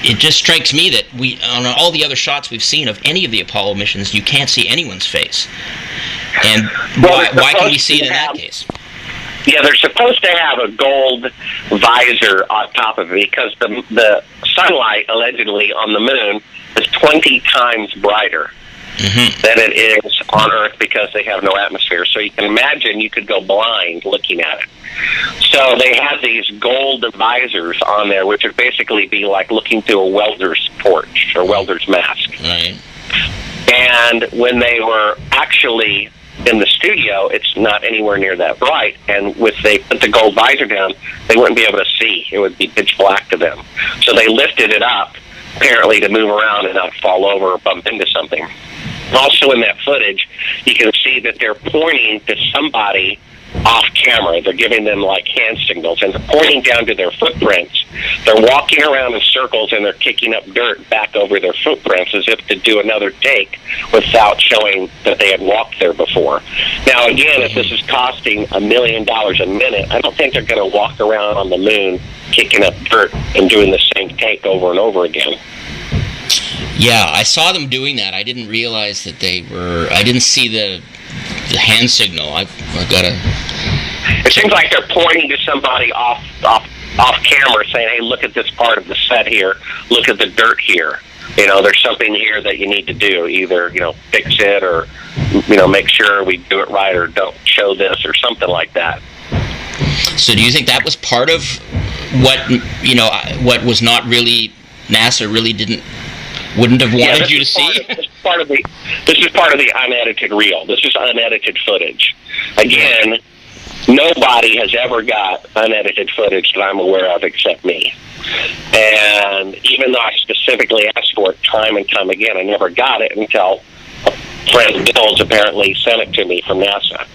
it just strikes me that on all the other shots we've seen of any of the Apollo missions, you can't see anyone's face. And why can we see it in that case? Yeah, they're supposed to have a gold visor on top of it because the sunlight, allegedly, on the moon is 20 times brighter than it is on Earth because they have no atmosphere. So you can imagine you could go blind looking at it. So they have these gold visors on there, which would basically be like looking through a welder's torch or welder's mask. Right. And when they were actually in the studio, it's not anywhere near that bright, and they put the gold visor down, they wouldn't be able to see. It would be pitch black to them. So they lifted it up, apparently to move around and not fall over or bump into something. Also in that footage, you can see that they're pointing to somebody off camera. They're giving them like hand signals, and they're pointing down to their footprints. They're walking around in circles, and they're kicking up dirt back over their footprints as if to do another take without showing that they had walked there before. Now, again, if this is costing $1 million a minute, I don't think they're going to walk around on the moon kicking up dirt and doing the same take over and over again. Yeah, I saw them doing that. I didn't realize that I didn't see the hand signal. I've got to. It seems like they're pointing to somebody off camera, saying, "Hey, look at this part of the set here. Look at the dirt here. There's something here that you need to do. Either fix it, or make sure we do it right, or don't show this, or something like that." So, do you think that was part of what was not really NASA really wouldn't have wanted you to see? This is part of the unedited reel. This is unedited footage. Again, nobody has ever got unedited footage that I'm aware of except me. And even though I specifically asked for it time and time again, I never got it until friend Bill's apparently sent it to me from NASA.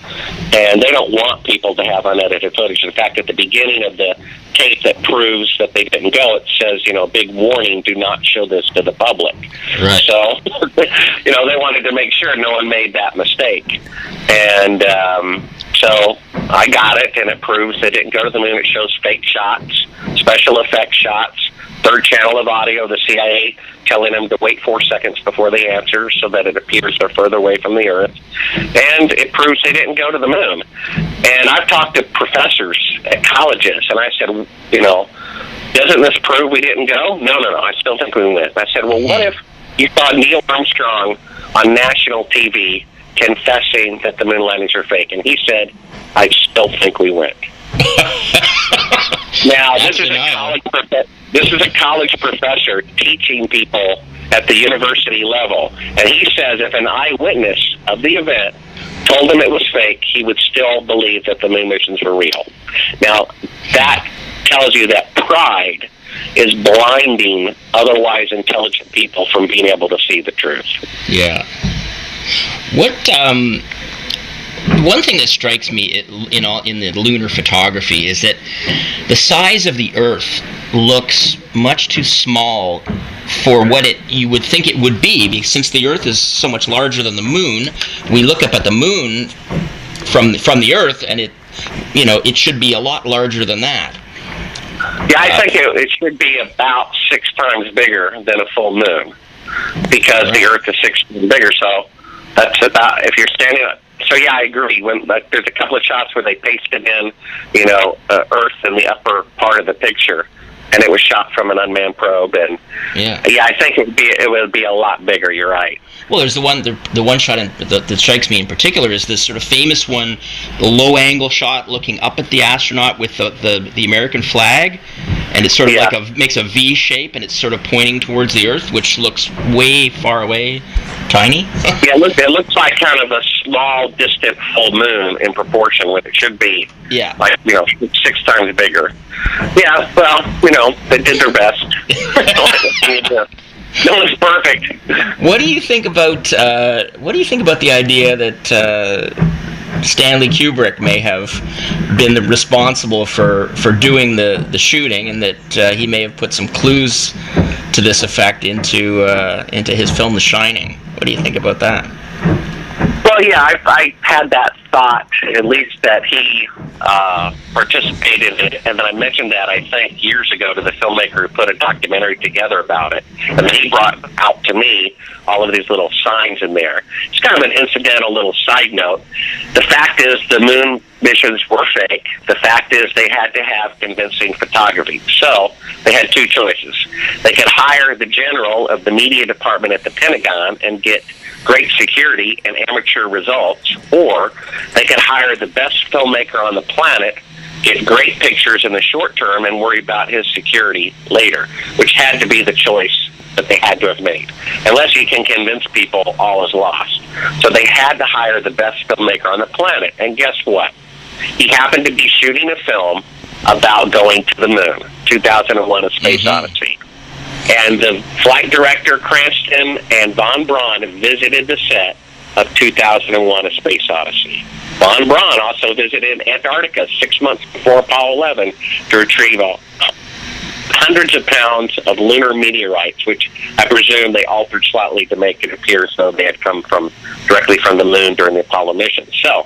And they don't want people to have unedited footage. In fact, at the beginning of the tape that proves that they didn't go, it says, big warning, do not show this to the public. Right. So, they wanted to make sure no one made that mistake. And so I got it, and it proves they didn't go to the moon. It shows fake shots, special effects shots, third channel of audio, the CIA telling them to wait 4 seconds before they answer so that it appears they're further away from the Earth. And it proves they didn't go to the moon. And I've talked to professors at colleges, and I said, doesn't this prove we didn't go? No, I still think we went. I said, well, what if you saw Neil Armstrong on national TV confessing that the moon landings are fake? And he said, I still think we went. Now, this is a college professor teaching people at the university level, and he says if an eyewitness of the event told him it was fake, he would still believe that the moon missions were real. Now, that tells you that pride is blinding otherwise intelligent people from being able to see the truth. Yeah. One thing that strikes me in the lunar photography is that the size of the Earth looks much too small for what you would think it would be, because since the Earth is so much larger than the moon, we look up at the moon from the Earth, and it should be a lot larger than that. Yeah, I think it should be about 6 times bigger than a full moon, because the Earth is 6 times bigger. So that's about, if you're standing up. So yeah, I agree. There's a couple of shots where they pasted in, Earth in the upper part of the picture, and it was shot from an unmanned probe. And I think it would be a lot bigger. You're right. Well, there's the one shot that strikes me in particular is this sort of famous one, the low angle shot looking up at the astronaut with the American flag, and it's sort of makes a V shape, and it's sort of pointing towards the Earth, which looks way far away, tiny. Yeah, it looks like kind of a small, distant full moon in proportion when it should be. Yeah. Like, 6 times bigger. Yeah, well, they did their best. No one's perfect. What do you think about the idea that Stanley Kubrick may have been responsible for doing the shooting, and that he may have put some clues to this effect into his film The Shining? What do you think about that? Well, yeah, I had that thought, at least that he participated in it, and then I mentioned that, I think, years ago to the filmmaker who put a documentary together about it, and then he brought out to me all of these little signs in there. It's kind of an incidental little side note. The fact is the moon missions were fake. The fact is they had to have convincing photography. So they had 2 choices. They could hire the general of the media department at the Pentagon and get great security and amateur results, or they could hire the best filmmaker on the planet, get great pictures in the short term, and worry about his security later, which had to be the choice that they had to have made. Unless you can convince people, all is lost. So they had to hire the best filmmaker on the planet, and guess what? He happened to be shooting a film about going to the moon, 2001: A Space Odyssey. And the flight director, Cranston, and Von Braun visited the set of 2001: A Space Odyssey. Von Braun also visited Antarctica 6 months before Apollo 11 to retrieve hundreds of pounds of lunar meteorites, which I presume they altered slightly to make it appear as though they had come directly from the moon during the Apollo mission. So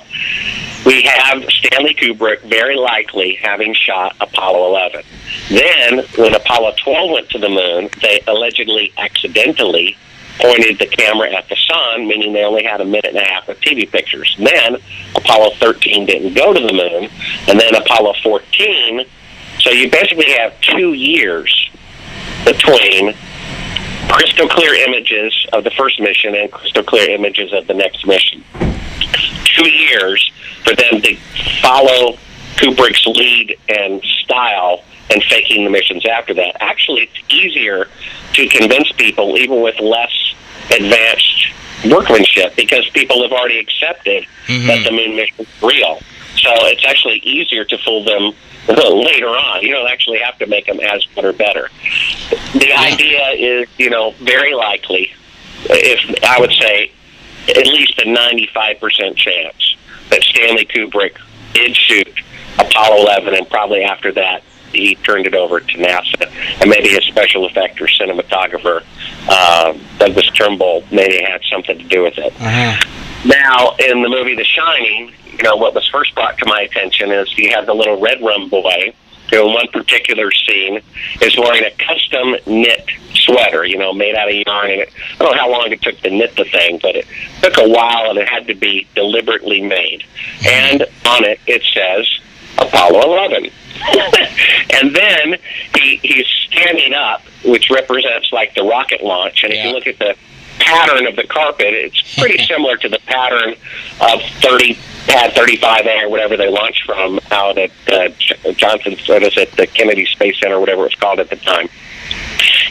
we have Stanley Kubrick very likely having shot Apollo 11. Then, when Apollo 12 went to the moon, they allegedly accidentally pointed the camera at the sun, meaning they only had a minute and a half of TV pictures. Then, Apollo 13 didn't go to the moon, and then Apollo 14. So you basically have 2 years between crystal clear images of the first mission and crystal clear images of the next mission. 2 years for them to follow Kubrick's lead and style and faking the missions after that. Actually, it's easier to convince people, even with less advanced workmanship, because people have already accepted that the moon mission is real. So it's actually easier to fool them later on. You don't actually have to make them as good or better. The idea is, very likely, if I would say at least a 95% chance that Stanley Kubrick did shoot Apollo 11, and probably after that he turned it over to NASA, and maybe a special effect or cinematographer, Douglas Turnbull, maybe had something to do with it. Now, in the movie The Shining, what was first brought to my attention is you have the little red rum boy, who in one particular scene is wearing a custom knit sweater, made out of yarn. And I don't know how long it took to knit the thing, but it took a while, and it had to be deliberately made. And on it, it says Apollo 11. And then he's standing up, which represents like the rocket launch. And if you look at the pattern of the carpet, it's pretty similar to the pattern of Pad 35A or whatever they launched from out at the Kennedy Space Center, whatever it was called at the time.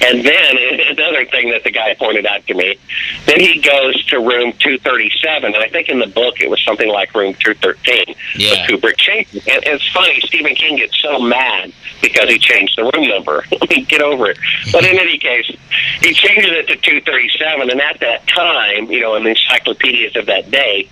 And then, another thing that the guy pointed out to me, then he goes to room 237, and I think in the book it was something like room 213, but Kubrick changed it. And it's funny, Stephen King gets so mad because he changed the room number. Get over it. But in any case, he changes it to 237, and at that time, in the encyclopedias of that day,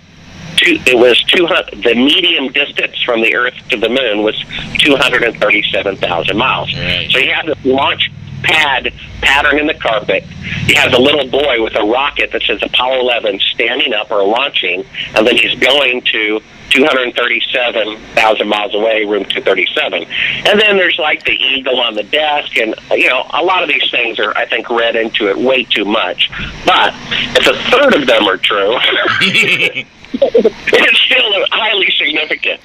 it was 200. The medium distance from the Earth to the Moon was 237,000 miles. Right. So you have this launch pad pattern in the carpet. You have the little boy with a rocket that says Apollo 11 standing up or launching, and then he's going to 237,000 miles away, room 237. And then there's like the eagle on the desk, and a lot of these things are, I think, read into it way too much. But if a third of them are true, it's still highly significant.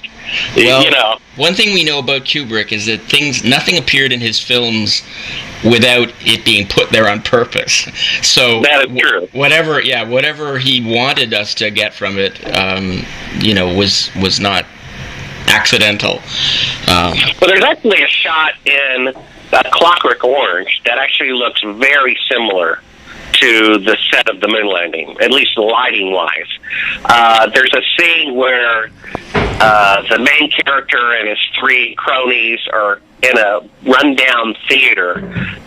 Well, one thing we know about Kubrick is that nothing appeared in his films without it being put there on purpose. So that is true. Whatever he wanted us to get from it, was not accidental. Well, there's actually a shot in Clockwork Orange that actually looks very similar to the set of the moon landing, at least lighting-wise. There's a scene where the main character and his three cronies are in a rundown theater,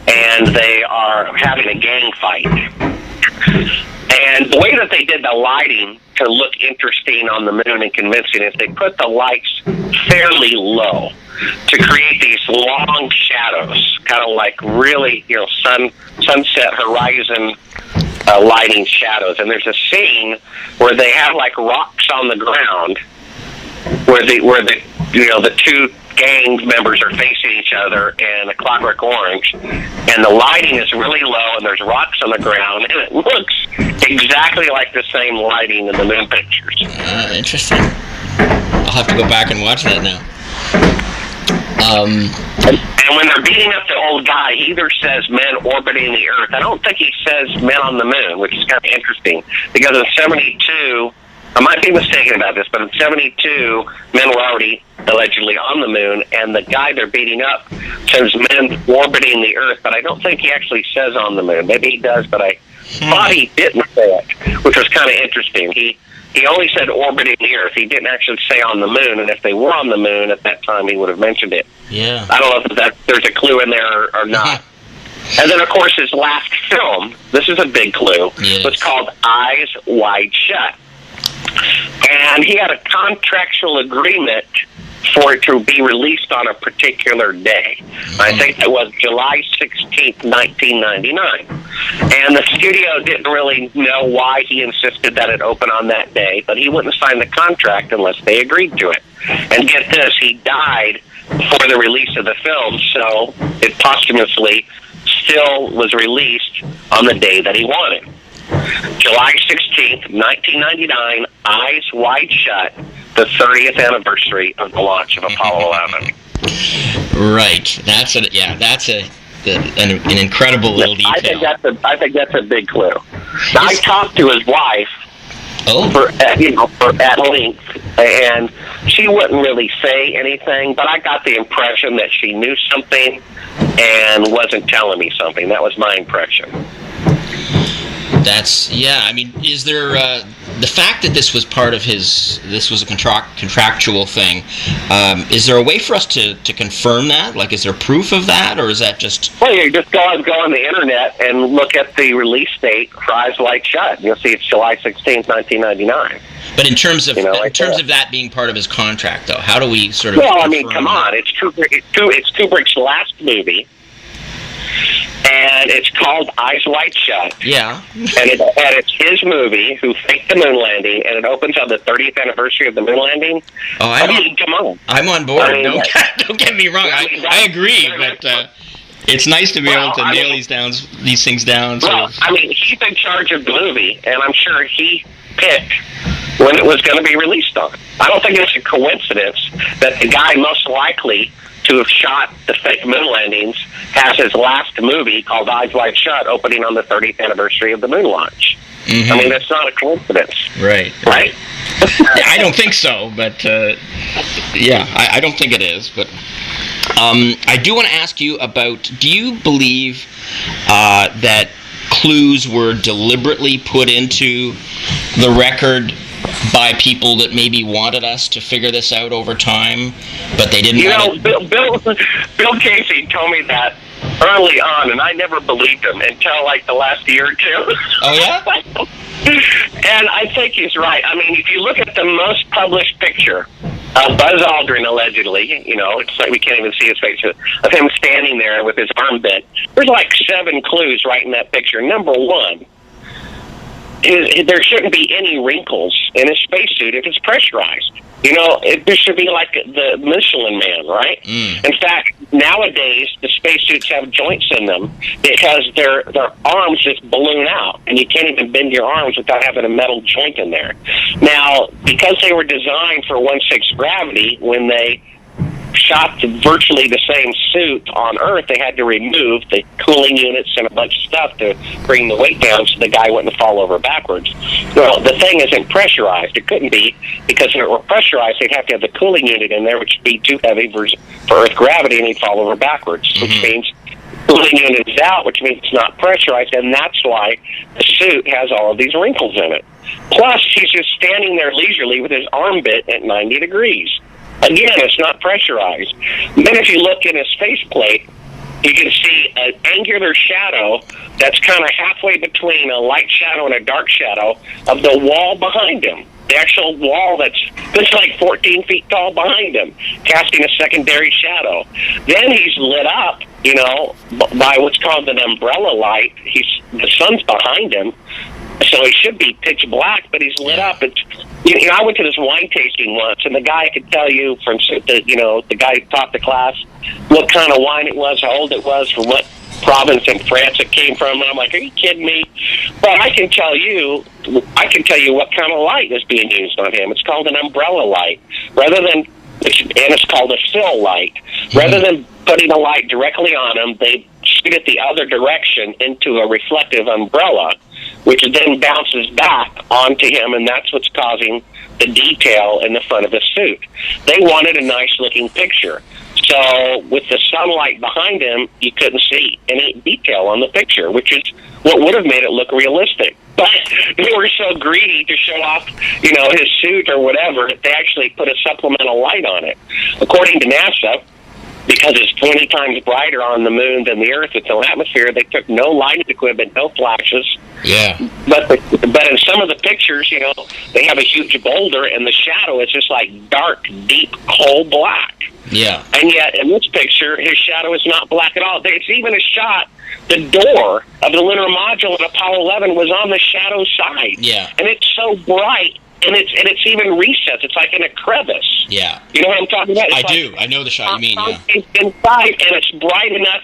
and they are having a gang fight. And the way that they did the lighting to look interesting on the moon and convincing is they put the lights fairly low to create these long shadows, kind of like really, sunset horizon lighting shadows. And there's a scene where they have like rocks on the ground where the two gang members are facing each other in A Clockwork Orange, and the lighting is really low, and there's rocks on the ground, and it looks exactly like the same lighting in the moon pictures. Interesting. I'll have to go back and watch that now. And when they're beating up the old guy, he either says men orbiting the Earth. I don't think he says men on the moon, which is kind of interesting, because in 72, I might be mistaken about this, but in 72, men were already allegedly on the moon, and the guy they're beating up says men orbiting the Earth, but I don't think he actually says on the moon. Maybe he does, but I thought he didn't say it, which was kind of interesting. He only said orbiting the Earth. He didn't actually say on the moon, and if they were on the moon at that time, he would have mentioned it. Yeah. I don't know if there's a clue in there or not. And then, of course, his last film, this is a big clue, was called Eyes Wide Shut. And he had a contractual agreement for it to be released on a particular day. I think it was July 16th, 1999. And the studio didn't really know why he insisted that it open on that day, but he wouldn't sign the contract unless they agreed to it. And get this, he died before the release of the film, so it posthumously still was released on the day that he wanted. July 16th, 1999, Eyes Wide Shut, the 30th anniversary of the launch of Apollo 11. Right. That's an incredible little detail. I think that's a big clue. Now, I talked to his wife for at length, and she wouldn't really say anything, but I got the impression that she knew something and wasn't telling me something. That was my impression. Is there the fact that this was part of this was a contractual thing, is there a way for us to confirm that? Like, is there proof of that, or is that just... Well, you just go on the internet and look at the release date for Eyes Wide Shut. You'll see it's July 16th, 1999. But in terms of of that being part of his contract, though, how do we sort of... Well, I mean, come on. It's Kubrick's last movie. And it's called Eyes Wide Shut. Yeah. and it's his movie, Who Faked the Moon Landing, and it opens on the 30th anniversary of the moon landing. Oh, come on. I'm on board. Don't get me wrong. I agree, but it's nice to be able to nail these things down. He's in charge of the movie, and I'm sure he picked when it was going to be released on. I don't think it's a coincidence that the guy most likely to have shot the fake moon landings has his last movie called Eyes Wide Shut opening on the 30th anniversary of the moon launch. Mm-hmm. I mean, that's not a coincidence. Right? I don't think so, but I don't think it is. But I do want to ask you about, do you believe that clues were deliberately put into the record by people that maybe wanted us to figure this out over time, but they didn't want it? Bill Casey told me that early on, and I never believed him until like the last year or two. Oh, yeah? And I think he's right. I mean, if you look at the most published picture of Buzz Aldrin, allegedly, it's like we can't even see his face, of him standing there with his arm bent. There's like 7 clues right in that picture. Number one, there shouldn't be any wrinkles in his spacesuit if it's pressurized. There should be like the Michelin Man, right? In fact, nowadays, the spacesuits have joints in them because their arms just balloon out, and you can't even bend your arms without having a metal joint in there. Now, because they were designed for 1/6 gravity, when they shot virtually the same suit on Earth, they had to remove the cooling units and a bunch of stuff to bring the weight down so the guy wouldn't fall over backwards. Well, the thing isn't pressurized. It couldn't be, because if it were pressurized, they'd have to have the cooling unit in there, which would be too heavy for Earth gravity, and he'd fall over backwards, which means cooling unit is out, which means it's not pressurized, and that's why the suit has all of these wrinkles in it. Plus, he's just standing there leisurely with his arm bit at 90 degrees. Again, it's not pressurized. Then if you look in his faceplate, you can see an angular shadow that's kind of halfway between a light shadow and a dark shadow of the wall behind him. The actual wall that's like 14 feet tall behind him, casting a secondary shadow. Then he's lit up, by what's called an umbrella light. The sun's behind him, so he should be pitch black, but he's lit up. It's, I went to this wine tasting once, and the guy could tell you from the guy who taught the class what kind of wine it was, how old it was, from what province in France it came from, and I'm like, are you kidding me? But I can tell you what kind of light is being used on him. It's called an umbrella light, and it's called a fill light. Rather than putting a light directly on him, they shoot it the other direction into a reflective umbrella, which then bounces back onto him, and that's what's causing the detail in the front of the suit. They wanted a nice-looking picture. So with the sunlight behind him, you couldn't see any detail on the picture, which is what would have made it look realistic. But they were so greedy to show off, his suit or whatever, they actually put a supplemental light on it. According to NASA, because it's 20 times brighter on the moon than the Earth with no atmosphere, they took no lighting equipment, no flashes. Yeah. But in some of the pictures, they have a huge boulder, and the shadow is just like dark, deep, coal black. Yeah. And yet, in this picture, his shadow is not black at all. It's even a shot. The door of the lunar module at Apollo 11 was on the shadow side. Yeah. And it's so bright, and it's even recessed. It's like in a crevice. Yeah. You know what I'm talking about? It's I do. I know the shot you mean, yeah. It's inside, and it's bright enough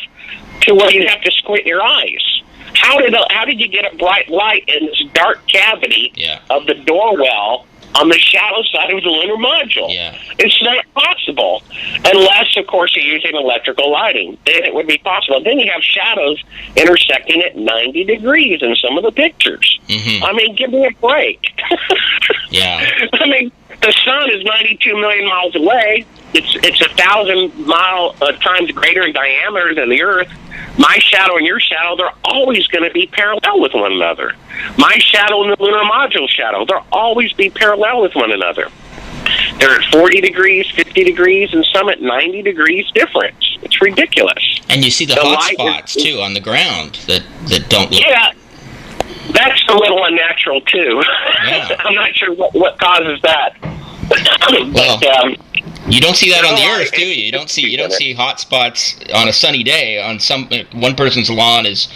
to where you have to squint your eyes. How did you get a bright light in this dark cavity of the door well on the shadow side of the lunar module? Yeah. It's not possible. Unless, of course, you're using electrical lighting. Then it would be possible. Then you have shadows intersecting at 90 degrees in some of the pictures. Mm-hmm. I mean, give me a break. Yeah. I mean, the sun is 92 million miles away. It's 1,000 times greater in diameter than the Earth. My shadow and your shadow, they're always going to be parallel with one another. My shadow and the lunar module shadow, they'll always be parallel with one another. They're at 40 degrees, 50 degrees, and some at 90 degrees difference. It's ridiculous. And you see the hot spots, too, on the ground that don't look... Yeah, that's a little unnatural, too. Yeah. I'm not sure what causes that. Well, you don't see that on the Earth, do you? You don't see hot spots on a sunny day. On one person's lawn is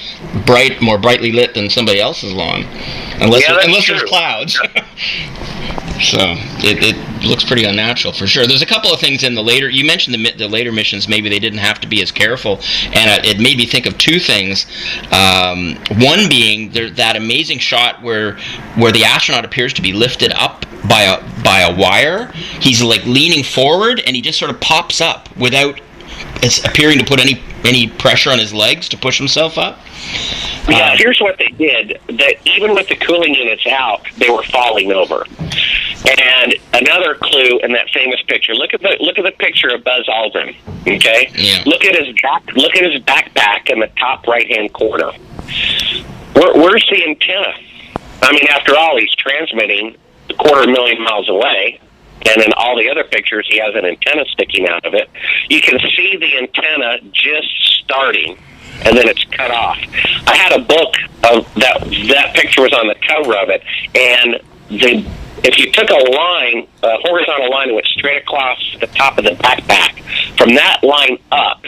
more brightly lit than somebody else's lawn, unless there's clouds. So it looks pretty unnatural for sure. There's a couple of things in the later. You mentioned the later missions. Maybe they didn't have to be as careful, and it made me think of two things. One being that amazing shot where the astronaut appears to be lifted up by a wire. He's like leaning forward, and he just sort of pops up without appearing to put any pressure on his legs to push himself up. Yeah, here's what they did. That even with the cooling units out, they were falling over. And another clue in that famous picture. Look at the picture of Buzz Aldrin. Okay. Yeah. Look at his backpack in the top right hand corner. Where's the antenna? I mean, after all, he's transmitting 250,000 miles away. And in all the other pictures, he has an antenna sticking out of it. You can see the antenna just starting, and then it's cut off. I had a book of that picture was on the cover of it, and if you took a horizontal line and went straight across the top of the backpack, from that line up,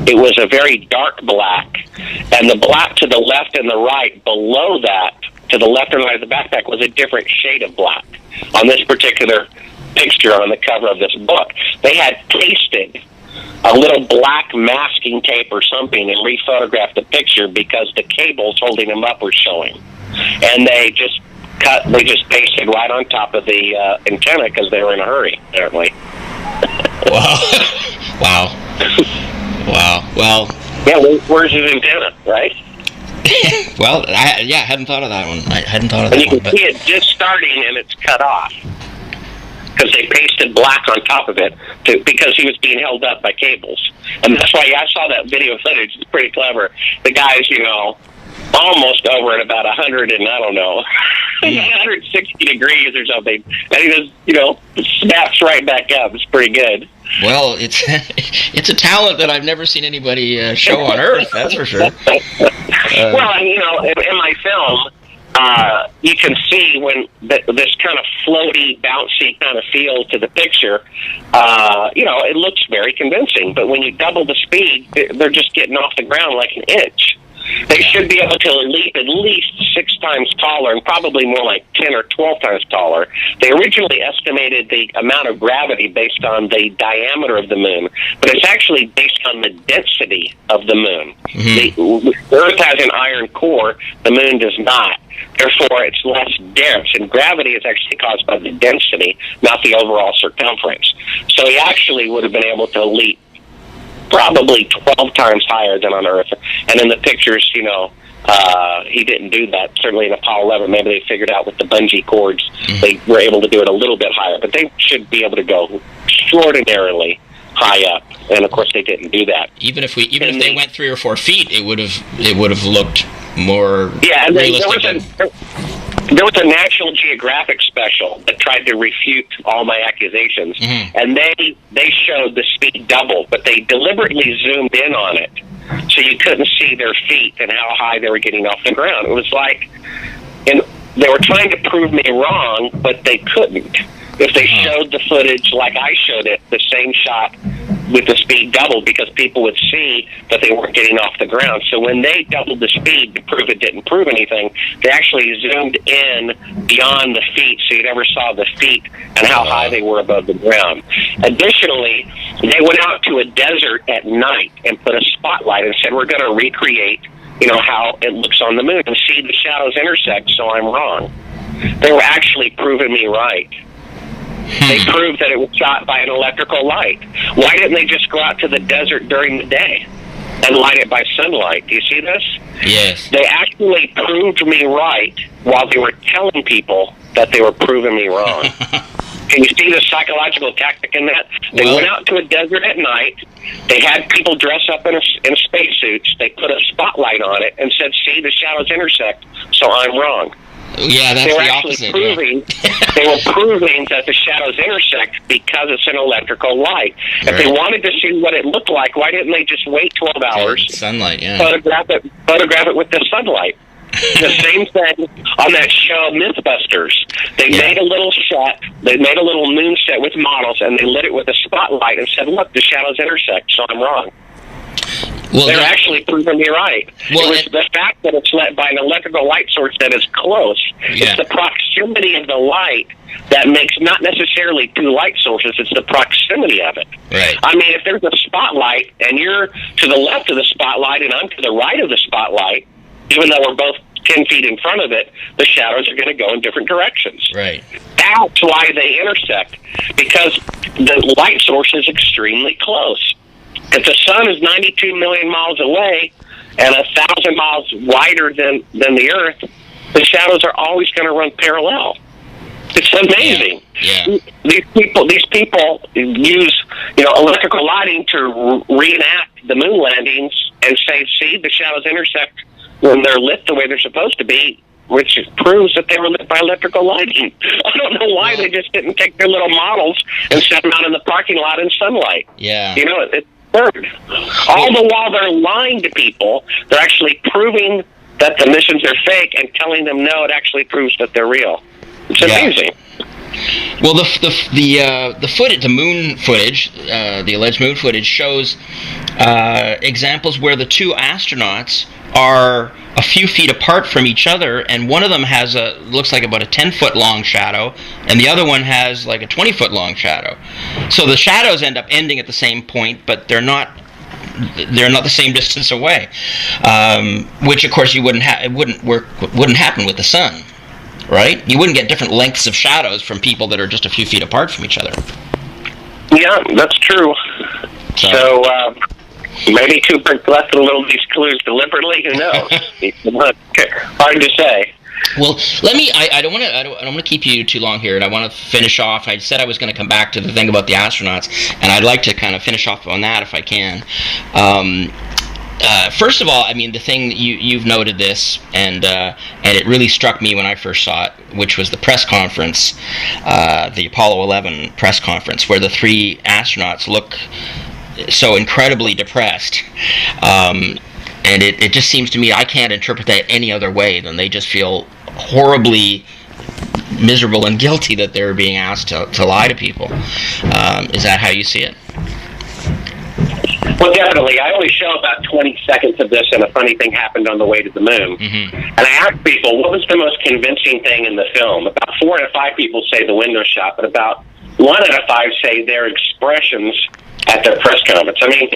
it was a very dark black, and the black to the left and the right below that, to the left and right of the backpack, was a different shade of black. On this particular picture on the cover of this book, they had pasted a little black masking tape or something and rephotographed the picture because the cables holding them up were showing, and they just pasted right on top of the antenna because they were in a hurry, apparently. Wow. Well. Yeah, where's his antenna, right? Well, I hadn't thought of that one. And you can see it just starting, and it's cut off. because they pasted black on top of it because he was being held up by cables. And that's why I saw that video footage. It's pretty clever. The guy's, almost over at about 100 and I don't know, 160 degrees or something. And he just, snaps right back up. It's pretty good. Well, it's a talent that I've never seen anybody show on Earth, that's for sure. Well, and, in my film, you can see when this kind of floaty, bouncy kind of feel to the picture, it looks very convincing. But when you double the speed, they're just getting off the ground like an inch. They should be able to leap at least 6 times taller and probably more like 10 or 12 times taller. They originally estimated the amount of gravity based on the diameter of the moon, but it's actually based on the density of the moon. Mm-hmm. The Earth has an iron core, the moon does not. Therefore, it's less dense, and gravity is actually caused by the density, not the overall circumference. So he actually would have been able to leap probably 12 times higher than on Earth. And in the pictures, he didn't do that. Certainly in Apollo 11, maybe they figured out with the bungee cords, they were able to do it a little bit higher. But they should be able to go extraordinarily high up. And of course, they didn't do that. Even if they went 3 or 4 feet, it would have looked more realistic. There was a National Geographic special that tried to refute all my accusations, and they showed the speed double, but they deliberately zoomed in on it, so you couldn't see their feet and how high they were getting off the ground. It was like, they were trying to prove me wrong, but they couldn't. If they showed the footage like I showed it, the same shot with the speed doubled, because people would see that they weren't getting off the ground. So when they doubled the speed to prove it didn't prove anything, they actually zoomed in beyond the feet, so you never saw the feet and how high they were above the ground. Additionally, they went out to a desert at night and put a spotlight and said, we're going to recreate, how it looks on the moon and see the shadows intersect, so I'm wrong. They were actually proving me right. They proved that it was shot by an electrical light. Why didn't they just go out to the desert during the day and light it by sunlight? Do you see this? Yes. They actually proved me right while they were telling people that they were proving me wrong. Can you see the psychological tactic in that? They went out to a desert at night. They had people dress up in spacesuits. They put a spotlight on it and said, see, the shadows intersect, so I'm wrong. Yeah, that's the opposite. They were proving that the shadows intersect because it's an electrical light. Right. If they wanted to see what it looked like, why didn't they just wait 12 hours? Sunlight, yeah. Photograph it with the sunlight. The same thing on that show Mythbusters. They made a little set. They made a little moon set with models, and they lit it with a spotlight and said, look, the shadows intersect, so I'm wrong. Well, they're actually proving me right. Well, it was the fact that it's lit by an electrical light source that is close. Yeah. It's the proximity of the light that makes not necessarily 2 light sources. It's the proximity of it. Right. I mean, if there's a spotlight and you're to the left of the spotlight and I'm to the right of the spotlight, even though we're both 10 feet in front of it, the shadows are going to go in different directions. Right. That's why they intersect, because the light source is extremely close. If the sun is 92 million miles away and 1,000 miles wider than the Earth, the shadows are always going to run parallel. It's amazing. Yeah. These people use electrical lighting to reenact the moon landings and say, see, the shadows intersect when they're lit the way they're supposed to be, which proves that they were lit by electrical lighting. I don't know why they just didn't take their little models and set them out in the parking lot in sunlight. Yeah. It's absurd. All the while they're lying to people, they're actually proving that the missions are fake and telling them no, it actually proves that they're real. It's amazing. Well, the footage, the moon footage, the alleged moon footage shows examples where the 2 astronauts are a few feet apart from each other, and one of them looks like about a 10-foot long shadow, and the other one has like a 20-foot long shadow. So the shadows end up ending at the same point, but they're not the same distance away. Which of course wouldn't happen with the sun. Right? You wouldn't get different lengths of shadows from people that are just a few feet apart from each other. Yeah, that's true. So maybe Kubrick left a little of these clues deliberately. Who knows? Hard to say. Well, let me. I don't want to. I don't want to keep you too long here, and I want to finish off. I said I was going to come back to the thing about the astronauts, and I'd like to kind of finish off on that if I can. First of all, I mean, the thing you've noted this, and it really struck me when I first saw it, which was the press conference, the Apollo 11 press conference, where the three astronauts look so incredibly depressed. And it just seems to me, I can't interpret that any other way than they just feel horribly miserable and guilty that they're being asked to lie to people. Is that how you see it? Well, definitely. I only show about 20 seconds of this, and a funny thing happened on the way to the moon. Mm-hmm. And I asked people, what was the most convincing thing in the film? About 4 out of 5 people say the window shot, but about 1 out of 5 say their expressions at their press conference. I mean,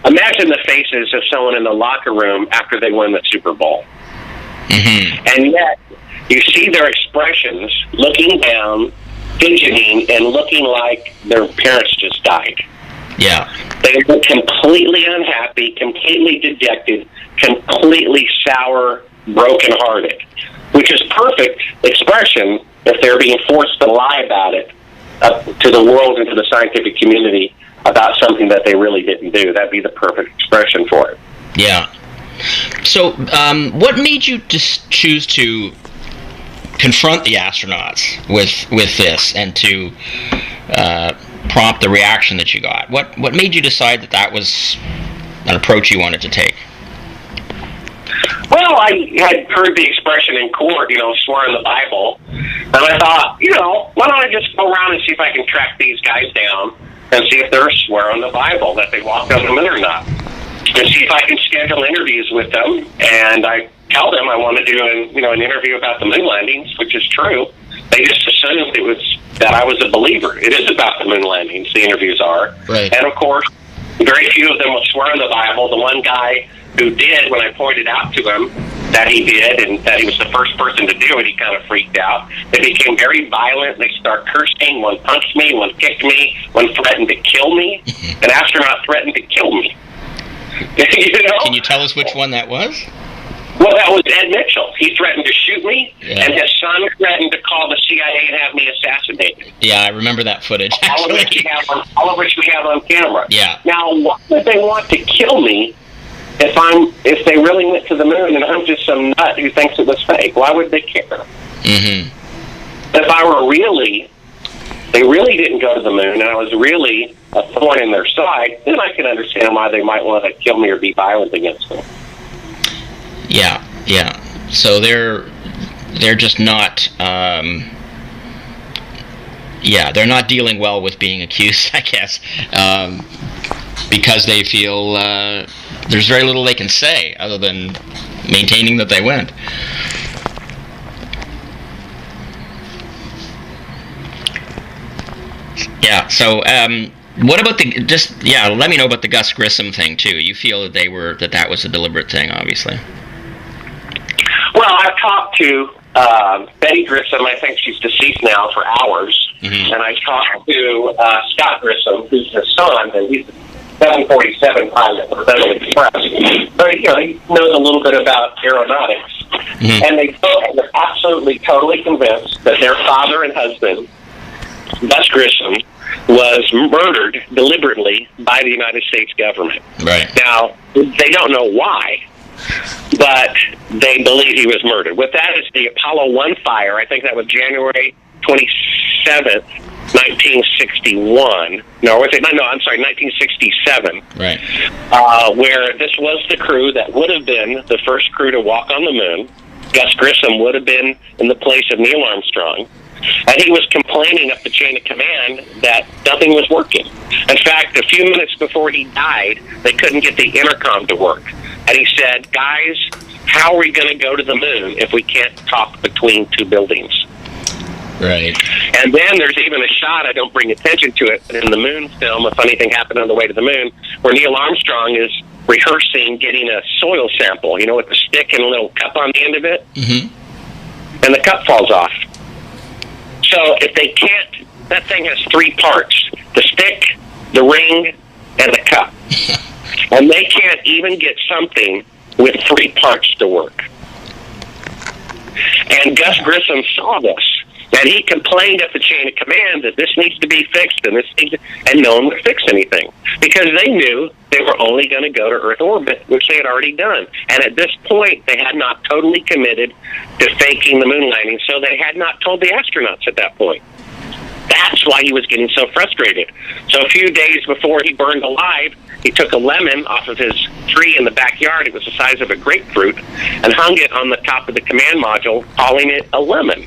imagine the faces of someone in the locker room after they won the Super Bowl. Mm-hmm. And yet, you see their expressions looking down, fidgeting, and looking like their parents just died. Yeah. They were completely unhappy, completely dejected, completely sour, broken-hearted, which is perfect expression if they're being forced to lie about it to the world and to the scientific community about something that they really didn't do. That'd be the perfect expression for it. Yeah. So, what made you just choose to confront the astronauts with this and to prompt the reaction that you got? What made you decide that was an approach you wanted to take? Well, I had heard the expression in court, swearing the Bible, and I thought, why don't I just go around and see if I can track these guys down and see if they're swearing the Bible that they walked on the moon or not, and see if I can schedule interviews with them. And I tell them I want to do an interview about the moon landings, which is true. They just assumed it was that I was a believer. It is about the moon landings, the interviews are. Right. And of course, very few of them would swear in the Bible. The one guy who did, when I pointed out to him that he did and that he was the first person to do it, he kind of freaked out. They became very violent. They start cursing. One punched me, one kicked me, one threatened to kill me. An astronaut threatened to kill me. Can you tell us which one that was? Well, that was Ed Mitchell. He threatened to shoot me, Yeah. and his son threatened to call the CIA and have me assassinated. Yeah, I remember that footage, All of which we have on camera. Yeah. Now, why would they want to kill me if they really went to the moon and I'm just some nut who thinks it was fake? Why would they care? Mm-hmm. If they really didn't go to the moon and I was really a thorn in their side, then I can understand why they might want to kill me or be violent against me. Yeah, yeah. So they're just not. They're not dealing well with being accused, I guess, because they feel there's very little they can say other than maintaining that they went. Yeah. So, what about let me know about the Gus Grissom thing too. You feel that that was a deliberate thing, obviously. Well, I've talked to Betty Grissom. I think she's deceased now, for hours. Mm-hmm. And I talked to Scott Grissom, who's his son, and he's a 747 pilot for Federal Express. So, he knows a little bit about aeronautics. Mm-hmm. And they both are absolutely, totally convinced that their father and husband, Gus Grissom, was murdered deliberately by the United States government. Right. Now, they don't know why, but they believe he was murdered. With that is the Apollo 1 fire. I think that was January 27th, 1961. No, I'm sorry, 1967. Right. Where this was the crew that would have been the first crew to walk on the moon. Gus Grissom would have been in the place of Neil Armstrong. And he was complaining up the chain of command that nothing was working. In fact, a few minutes before he died, they couldn't get the intercom to work. And he said, guys, how are we going to go to the moon if we can't talk between two buildings? Right. And then there's even a shot, I don't bring attention to it, but in the moon film, a funny thing happened on the way to the moon, where Neil Armstrong is rehearsing getting a soil sample, with the stick and a little cup on the end of it. Mm-hmm. And the cup falls off. So if they can't, that thing has 3 parts: the stick, the ring, and the cup. And they can't even get something with 3 parts to work. And Gus Grissom saw this. And he complained at the chain of command that this needs to be fixed, and no one would fix anything because they knew they were only going to go to Earth orbit, which they had already done. And at this point, they had not totally committed to faking the moon landing, so they had not told the astronauts at that point. That's why he was getting so frustrated. So a few days before he burned alive, he took a lemon off of his tree in the backyard. It was the size of a grapefruit, and hung it on the top of the command module, calling it a lemon,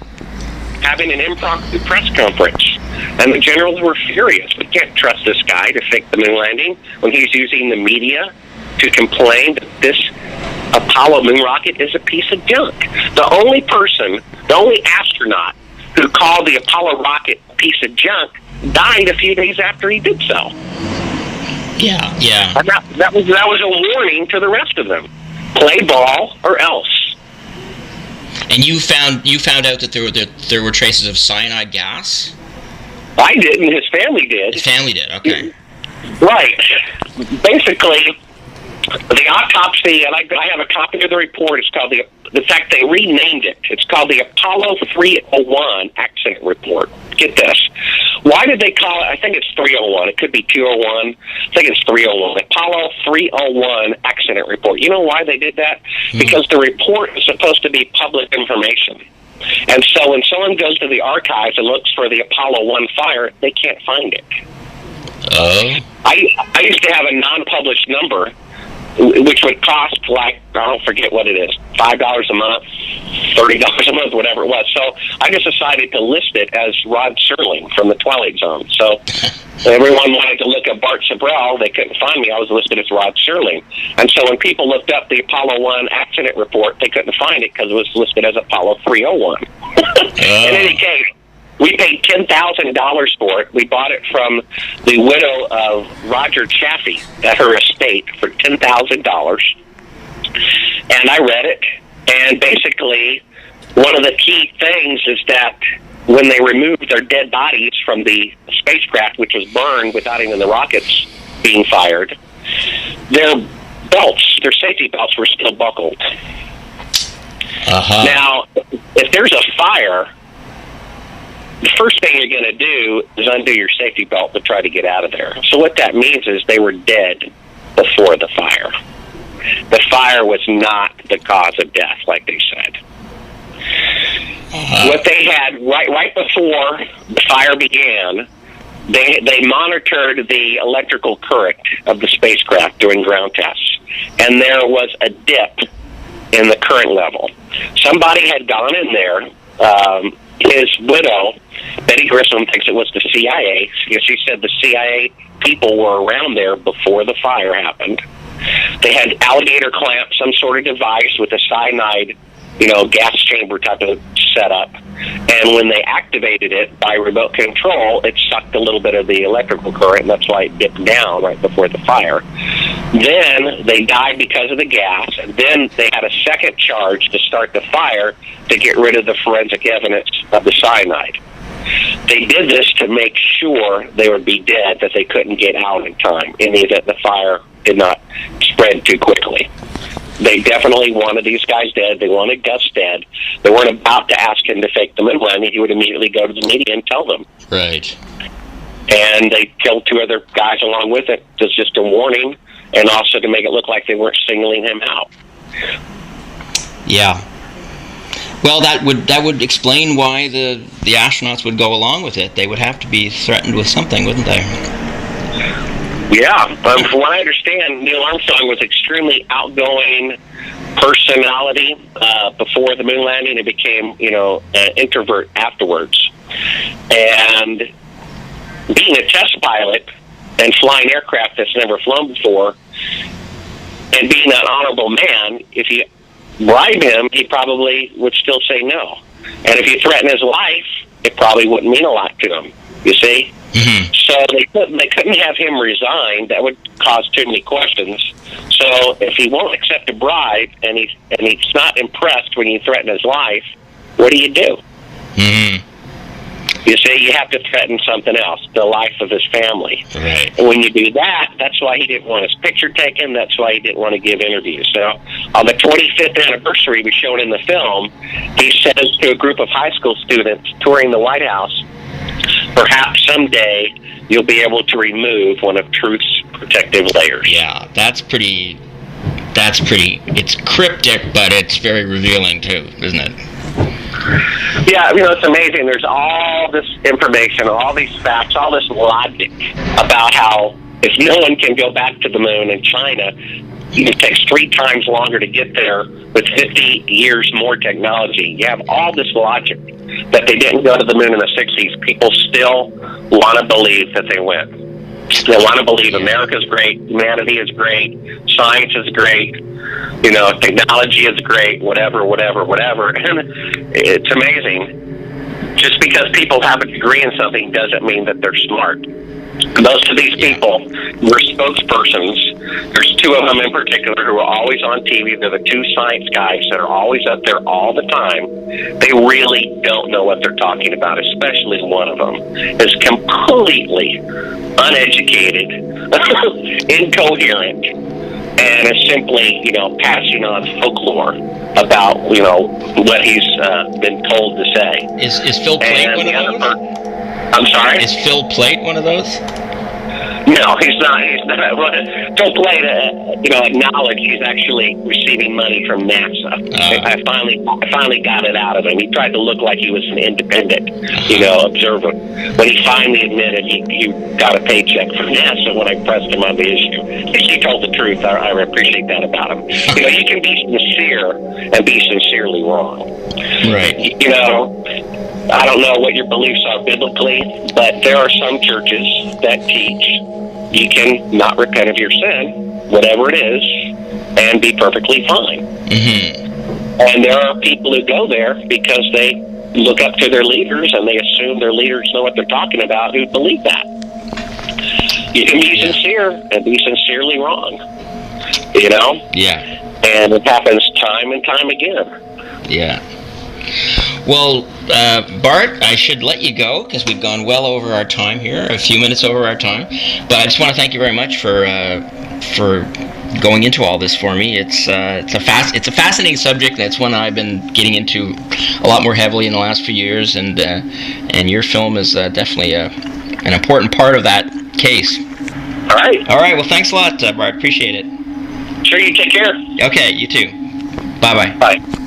having an impromptu press conference. And the generals were furious. We can't trust this guy to fake the moon landing when he's using the media to complain that this Apollo moon rocket is a piece of junk. The only astronaut who called the Apollo rocket a piece of junk died a few days after he did so. Yeah. And that was a warning to the rest of them. Play ball or else. And you found out that there were traces of cyanide gas? I didn't. His family did. His family did. Okay. Right. Basically, the autopsy, and I have a copy of the report. It's called in fact, they renamed it. It's called the Apollo 301 accident report. Get this. Why did they call it? I think it's 301. It could be 201. I think it's 301. Apollo 301 accident report. You know why they did that? Because the report is supposed to be public information. And so when someone goes to the archives and looks for the Apollo 1 fire, they can't find it. Oh. I used to have a non-published number, which would cost, like, I don't forget what it is, $5 a month, $30 a month, whatever it was. So I just decided to list it as Rod Serling from the Twilight Zone. So everyone wanted to look at Bart Sabrell. They couldn't find me. I was listed as Rod Serling. And so when people looked up the Apollo 1 accident report, they couldn't find it because it was listed as Apollo 301. In any case, we paid $10,000 for it. We bought it from the widow of Roger Chaffee at her estate for $10,000. And I read it. And basically, one of the key things is that when they removed their dead bodies from the spacecraft, which was burned without even the rockets being fired, their safety belts were still buckled. Now, if there's a fire, the first thing you're going to do is undo your safety belt to try to get out of there. So what that means is they were dead before the fire. The fire was not the cause of death, like they said. What they had right before the fire began, they monitored the electrical current of the spacecraft during ground tests, and there was a dip in the current level. Somebody had gone in there. His widow, Betty Grissom, thinks it was the CIA. She said the CIA people were around there before the fire happened. They had alligator clamps, some sort of device with a cyanide, gas chamber type of setup. And when they activated it by remote control, it sucked a little bit of the electrical current, and that's why it dipped down right before the fire. Then they died because of the gas, and then they had a second charge to start the fire to get rid of the forensic evidence of the cyanide. They did this to make sure they would be dead, that they couldn't get out in time, in the event the fire did not spread too quickly. They definitely wanted these guys dead. They wanted Gus dead. They weren't about to ask him to fake the moon landing. He would immediately go to the media and tell them. Right. And they killed 2 other guys along with it. It was just a warning, and also to make it look like they weren't singling him out. Yeah. Well, that would explain why the astronauts would go along with it. They would have to be threatened with something, wouldn't they? Yeah. From what I understand, Neil Armstrong was extremely outgoing personality before the moon landing. It became, an introvert afterwards. And being a test pilot and flying aircraft that's never flown before, and being an honorable man, if you bribe him, he probably would still say no. And if you threaten his life, it probably wouldn't mean a lot to him, you see? Mm-hmm. So they couldn't have him resign. That would cause too many questions. So if he won't accept a bribe and he's not impressed when you threaten his life, what do you do? Mm-hmm. You see, you have to threaten something else, the life of his family. Right. And when you do that, that's why he didn't want his picture taken. That's why he didn't want to give interviews. So on the 25th anniversary we showed in the film, he says to a group of high school students touring the White House, perhaps someday you'll be able to remove one of truth's protective layers. Yeah, that's pretty, it's cryptic, but it's very revealing too, isn't it? Yeah, it's amazing. There's all this information, all these facts, all this logic about how if no one can go back to the moon in China, it takes 3 times longer to get there with 50 years more technology. You have all this logic that they didn't go to the moon in the 60s. People still want to believe that they went. They want to believe America's great, humanity is great, science is great, technology is great, whatever. And it's amazing. Just because people have a degree in something doesn't mean that they're smart. Most of these people were spokespersons. There's 2 of them in particular who are always on TV. They're the 2 science guys that are always up there all the time. They really don't know what they're talking about, especially one of them is completely uneducated, incoherent, and is simply, passing on folklore about, what he's been told to say. Is Phil Plait one of those? I'm sorry? Is Phil Plait one of those? No, he's not. Phil Plait, acknowledged he's actually receiving money from NASA. I finally got it out of him. He tried to look like he was an independent, observer. When he finally admitted he got a paycheck from NASA when I pressed him on the issue. He told the truth. I appreciate that about him. You can be sincere and be sincerely wrong. Right. I don't know what your beliefs are biblically, but there are some churches that teach you can not repent of your sin, whatever it is, and be perfectly fine. Mm-hmm. And there are people who go there because they look up to their leaders and they assume their leaders know what they're talking about who believe that. You can be sincere and be sincerely wrong. Yeah. And it happens time and time again. Yeah. Well, Bart, I should let you go because we've gone well over our time here, a few minutes over our time. But I just want to thank you very much for going into all this for me. It's a fascinating subject. That's one I've been getting into a lot more heavily in the last few years, and your film is definitely an important part of that case. All right. All right. Well, thanks a lot, Bart. Appreciate it. Sure. You take care. Okay. You too. Bye-bye. Bye.